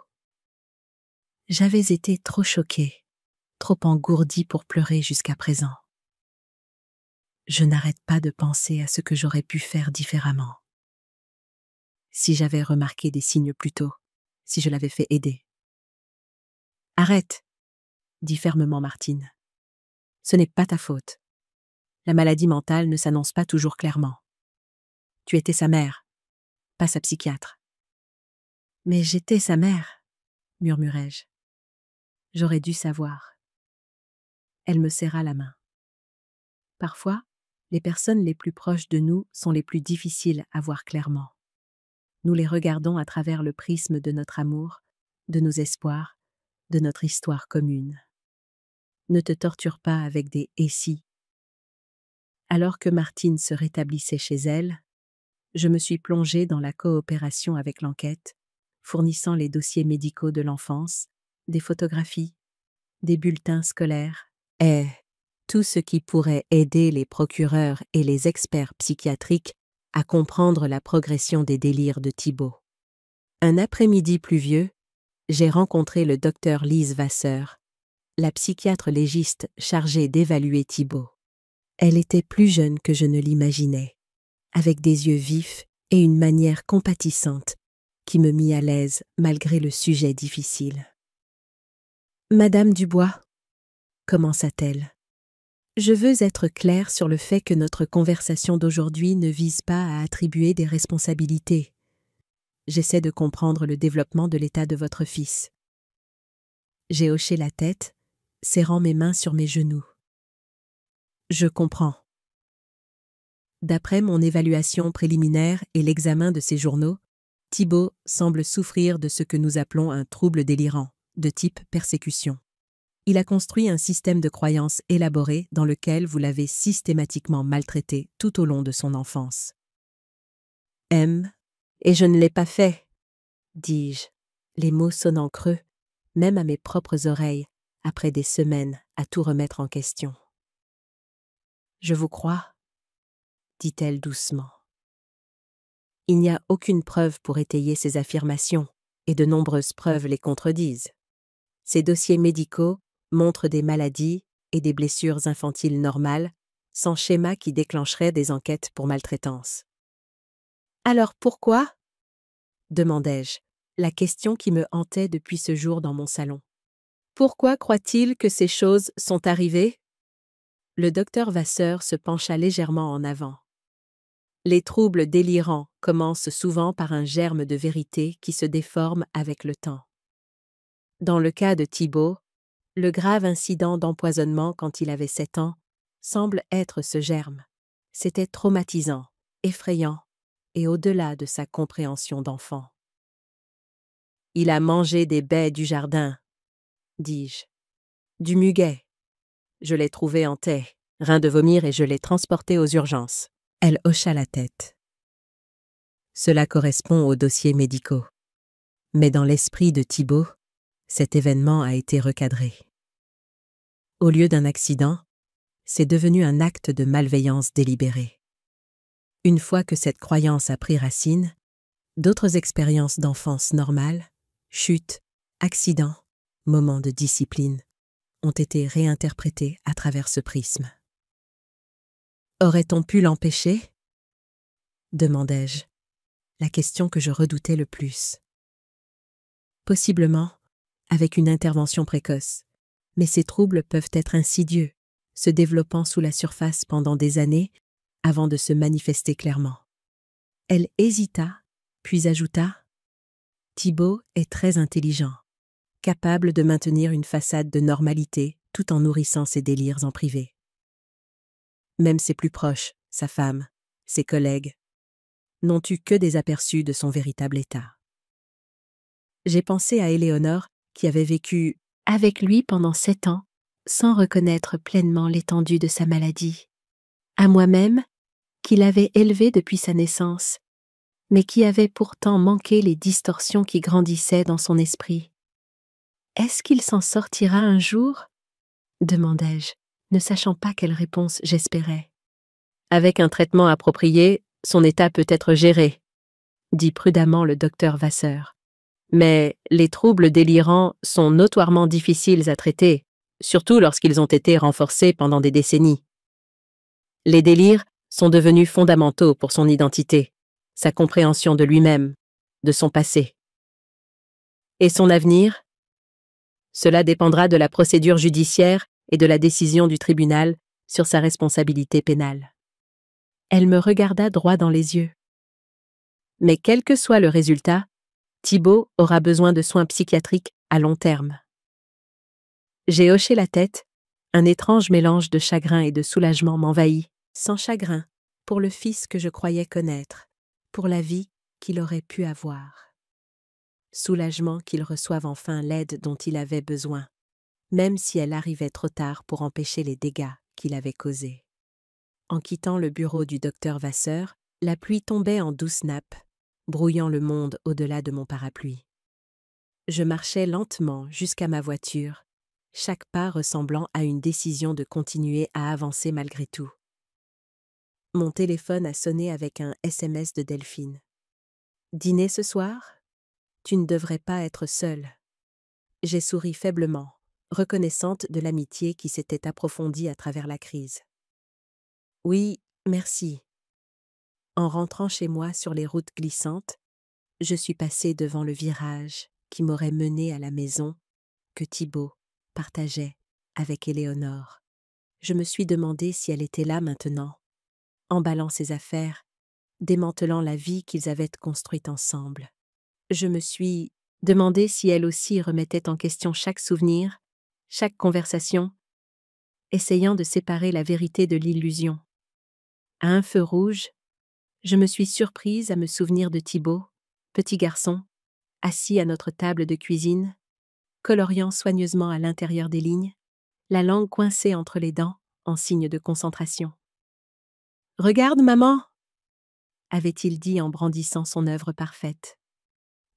J'avais été trop choquée, trop engourdie pour pleurer jusqu'à présent. Je n'arrête pas de penser à ce que j'aurais pu faire différemment. Si j'avais remarqué des signes plus tôt, si je l'avais fait aider. « Arrête !» dit fermement Martine. « Ce n'est pas ta faute. La maladie mentale ne s'annonce pas toujours clairement. Tu étais sa mère, pas sa psychiatre. »« Mais j'étais sa mère, » murmurai-je. « J'aurais dû savoir. » Elle me serra la main. Parfois, les personnes les plus proches de nous sont les plus difficiles à voir clairement. Nous les regardons à travers le prisme de notre amour, de nos espoirs, de notre histoire commune. Ne te torture pas avec des « et si ». Alors que Martine se rétablissait chez elle, je me suis plongée dans la coopération avec l'enquête, fournissant les dossiers médicaux de l'enfance, des photographies, des bulletins scolaires et tout ce qui pourrait aider les procureurs et les experts psychiatriques à comprendre la progression des délires de Thibaut. Un après-midi pluvieux, j'ai rencontré le docteur Lise Vasseur, la psychiatre légiste chargée d'évaluer Thibaut. Elle était plus jeune que je ne l'imaginais, avec des yeux vifs et une manière compatissante qui me mit à l'aise malgré le sujet difficile. « Madame Dubois, » commença-t-elle, « je veux être claire sur le fait que notre conversation d'aujourd'hui ne vise pas à attribuer des responsabilités. J'essaie de comprendre le développement de l'état de votre fils. » J'ai hoché la tête, serrant mes mains sur mes genoux. Je comprends. D'après mon évaluation préliminaire et l'examen de ses journaux, Thibaut semble souffrir de ce que nous appelons un trouble délirant, de type persécution. Il a construit un système de croyances élaboré dans lequel vous l'avez systématiquement maltraité tout au long de son enfance. « Et je ne l'ai pas fait, » dis-je, les mots sonnant creux, même à mes propres oreilles, après des semaines à tout remettre en question. « Je vous crois, » dit-elle doucement. Il n'y a aucune preuve pour étayer ces affirmations, et de nombreuses preuves les contredisent. Ces dossiers médicaux montrent des maladies et des blessures infantiles normales, sans schéma qui déclencherait des enquêtes pour maltraitance. « Alors pourquoi ?» demandai-je, la question qui me hantait depuis ce jour dans mon salon. « Pourquoi croit-il que ces choses sont arrivées ?» Le docteur Vasseur se pencha légèrement en avant. Les troubles délirants commencent souvent par un germe de vérité qui se déforme avec le temps. Dans le cas de Thibaut, le grave incident d'empoisonnement quand il avait 7 ans semble être ce germe. C'était traumatisant, effrayant et au-delà de sa compréhension d'enfant. « Il a mangé des baies du jardin, » dis-je. « Du muguet. Je l'ai trouvé en taie, rein de vomir et je l'ai transporté aux urgences. » Elle hocha la tête. Cela correspond aux dossiers médicaux. Mais dans l'esprit de Thibaut, cet événement a été recadré. Au lieu d'un accident, c'est devenu un acte de malveillance délibérée. Une fois que cette croyance a pris racine, d'autres expériences d'enfance normales, chutes, accidents, moments de discipline, ont été réinterprétés à travers ce prisme. Aurait-on pu l'empêcher ? Demandai-je, la question que je redoutais le plus. Possiblement, avec une intervention précoce, mais ces troubles peuvent être insidieux, se développant sous la surface pendant des années avant de se manifester clairement. Elle hésita, puis ajouta « Thibaut est très intelligent, capable de maintenir une façade de normalité tout en nourrissant ses délires en privé. Même ses plus proches, sa femme, ses collègues, n'ont eu que des aperçus de son véritable état. » J'ai pensé à Éléonore qui avait vécu avec lui pendant 7 ans, sans reconnaître pleinement l'étendue de sa maladie. à moi-même, qui l'avait élevé depuis sa naissance, mais qui avait pourtant manqué les distorsions qui grandissaient dans son esprit. Est-ce qu'il s'en sortira un jour? Demandai-je, ne sachant pas quelle réponse j'espérais. Avec un traitement approprié, son état peut être géré, dit prudemment le docteur Vasseur. Mais les troubles délirants sont notoirement difficiles à traiter, surtout lorsqu'ils ont été renforcés pendant des décennies. Les délires sont devenus fondamentaux pour son identité, sa compréhension de lui-même, de son passé. Et son avenir? Cela dépendra de la procédure judiciaire et de la décision du tribunal sur sa responsabilité pénale. Elle me regarda droit dans les yeux. Mais quel que soit le résultat, Thibaut aura besoin de soins psychiatriques à long terme. J'ai hoché la tête, un étrange mélange de chagrin et de soulagement m'envahit, sans chagrin, pour le fils que je croyais connaître, pour la vie qu'il aurait pu avoir. Soulagement qu'il reçoive enfin l'aide dont il avait besoin, même si elle arrivait trop tard pour empêcher les dégâts qu'il avait causés. En quittant le bureau du docteur Vasseur, la pluie tombait en douces nappes, brouillant le monde au-delà de mon parapluie. Je marchais lentement jusqu'à ma voiture, chaque pas ressemblant à une décision de continuer à avancer malgré tout. Mon téléphone a sonné avec un SMS de Delphine. « Dîner ce soir? Tu ne devrais pas être seule. » J'ai souri faiblement, reconnaissante de l'amitié qui s'était approfondie à travers la crise. « Oui, merci. » En rentrant chez moi sur les routes glissantes, je suis passée devant le virage qui m'aurait menée à la maison que Thibaut partageait avec Éléonore. Je me suis demandé si elle était là maintenant, emballant ses affaires, démantelant la vie qu'ils avaient construite ensemble. Je me suis demandé si elle aussi remettait en question chaque souvenir, chaque conversation, essayant de séparer la vérité de l'illusion. À un feu rouge, je me suis surprise à me souvenir de Thibaut, petit garçon, assis à notre table de cuisine, coloriant soigneusement à l'intérieur des lignes, la langue coincée entre les dents en signe de concentration. « Regarde, maman !» avait-il dit en brandissant son œuvre parfaite.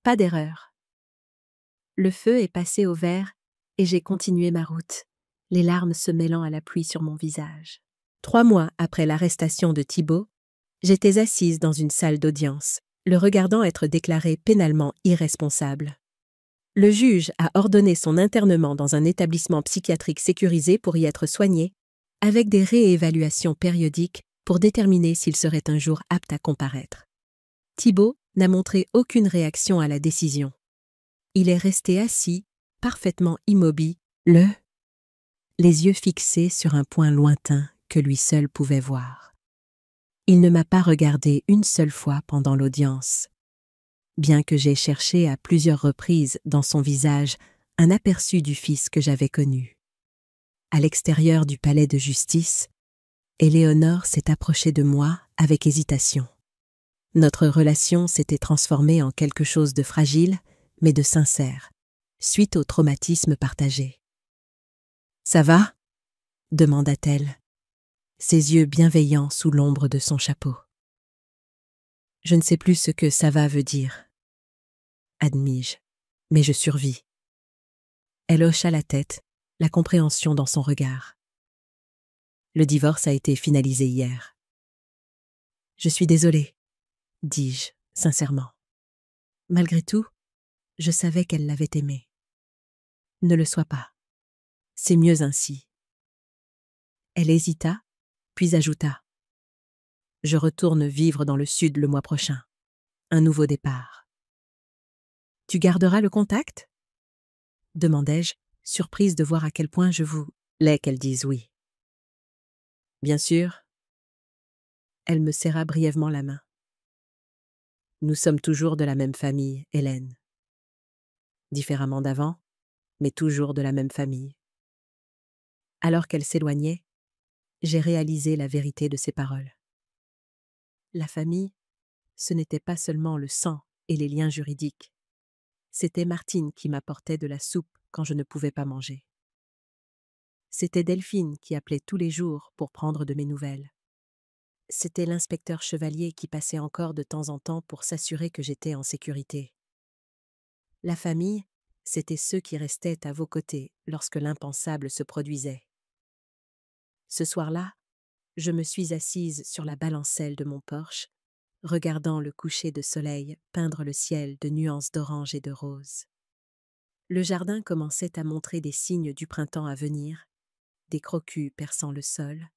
Pas d'erreur. Le feu est passé au vert et j'ai continué ma route, les larmes se mêlant à la pluie sur mon visage. 3 mois après l'arrestation de Thibaut, j'étais assise dans une salle d'audience, le regardant être déclaré pénalement irresponsable. Le juge a ordonné son internement dans un établissement psychiatrique sécurisé pour y être soigné, avec des réévaluations périodiques pour déterminer s'il serait un jour apte à comparaître. Thibaut n'a montré aucune réaction à la décision. Il est resté assis, parfaitement immobile, les yeux fixés sur un point lointain que lui seul pouvait voir. Il ne m'a pas regardé une seule fois pendant l'audience, bien que j'aie cherché à plusieurs reprises dans son visage un aperçu du fils que j'avais connu. À l'extérieur du palais de justice, Éléonore s'est approchée de moi avec hésitation. Notre relation s'était transformée en quelque chose de fragile, mais de sincère, suite au traumatisme partagé. « Ça va ?» demanda-t-elle, ses yeux bienveillants sous l'ombre de son chapeau. Je ne sais plus ce que « ça va » veut dire, admis-je, mais je survis. Elle hocha la tête, la compréhension dans son regard. Le divorce a été finalisé hier. Je suis désolée, dis-je, sincèrement. Malgré tout, je savais qu'elle l'avait aimé. Ne le sois pas. C'est mieux ainsi. Elle hésita, puis ajouta. Je retourne vivre dans le sud le mois prochain. Un nouveau départ. Tu garderas le contact? Demandai-je, surprise de voir à quel point je voulais qu'elle dise oui. Bien sûr. Elle me serra brièvement la main. Nous sommes toujours de la même famille, Hélène. Différemment d'avant, mais toujours de la même famille. Alors qu'elle s'éloignait, j'ai réalisé la vérité de ses paroles. La famille, ce n'était pas seulement le sang et les liens juridiques. C'était Martine qui m'apportait de la soupe quand je ne pouvais pas manger. C'était Delphine qui appelait tous les jours pour prendre de mes nouvelles. C'était l'inspecteur Chevalier qui passait encore de temps en temps pour s'assurer que j'étais en sécurité. La famille, c'était ceux qui restaient à vos côtés lorsque l'impensable se produisait. Ce soir-là, je me suis assise sur la balancelle de mon Porsche, regardant le coucher de soleil peindre le ciel de nuances d'orange et de rose. Le jardin commençait à montrer des signes du printemps à venir, des crocus perçant le sol,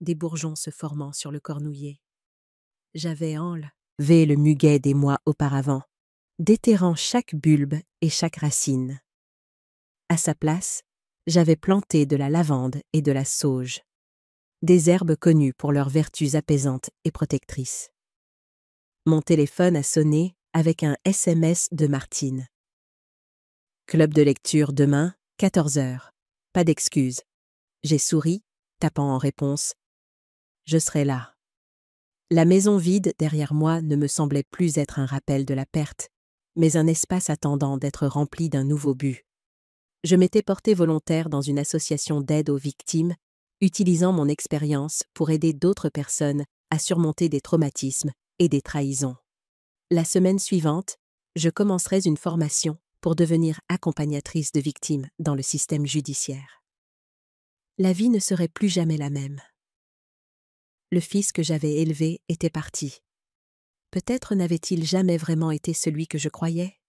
des bourgeons se formant sur le cornouiller. J'avais enlevé le muguet des mois auparavant, déterrant chaque bulbe et chaque racine. À sa place, j'avais planté de la lavande et de la sauge, des herbes connues pour leurs vertus apaisantes et protectrices. Mon téléphone a sonné avec un SMS de Martine. Club de lecture demain, 14 heures. Pas d'excuses. J'ai souri, tapant en réponse. Je serai là. La maison vide derrière moi ne me semblait plus être un rappel de la perte, mais un espace attendant d'être rempli d'un nouveau but. Je m'étais porté volontaire dans une association d'aide aux victimes, utilisant mon expérience pour aider d'autres personnes à surmonter des traumatismes et des trahisons. La semaine suivante, je commencerai une formation pour devenir accompagnatrice de victimes dans le système judiciaire. La vie ne serait plus jamais la même. Le fils que j'avais élevé était parti. Peut-être n'avait-il jamais vraiment été celui que je croyais.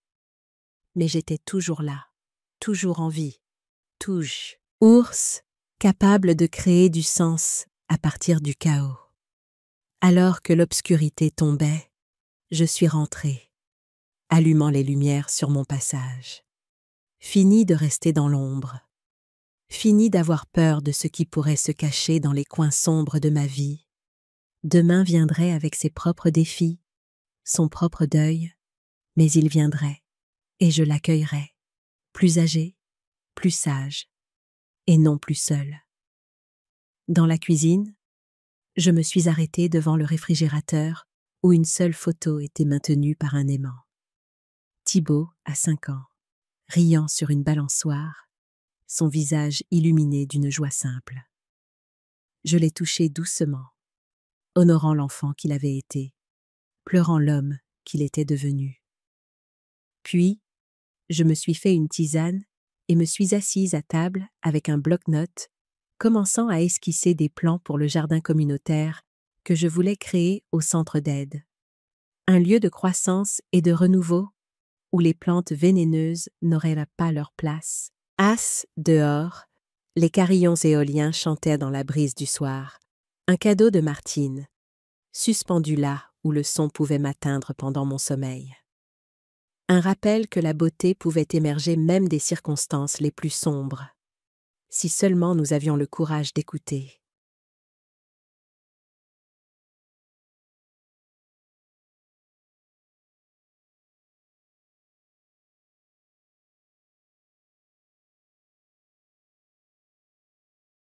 Mais j'étais toujours là, toujours en vie, ours, capable de créer du sens à partir du chaos. Alors que l'obscurité tombait, je suis rentrée, allumant les lumières sur mon passage. Fini de rester dans l'ombre. Fini d'avoir peur de ce qui pourrait se cacher dans les coins sombres de ma vie. Demain viendrait avec ses propres défis, son propre deuil, mais il viendrait, et je l'accueillerais, plus âgé, plus sage, et non plus seul. Dans la cuisine, je me suis arrêtée devant le réfrigérateur où une seule photo était maintenue par un aimant. Thibaut a 5 ans, riant sur une balançoire, son visage illuminé d'une joie simple. Je l'ai touché doucement, honorant l'enfant qu'il avait été, pleurant l'homme qu'il était devenu. Puis, je me suis fait une tisane et me suis assise à table avec un bloc-notes, commençant à esquisser des plans pour le jardin communautaire que je voulais créer au centre d'aide. Un lieu de croissance et de renouveau où les plantes vénéneuses n'auraient pas leur place. Dehors, les carillons éoliens chantaient dans la brise du soir. Un cadeau de Martine, suspendu là où le son pouvait m'atteindre pendant mon sommeil. Un rappel que la beauté pouvait émerger même des circonstances les plus sombres, si seulement nous avions le courage d'écouter.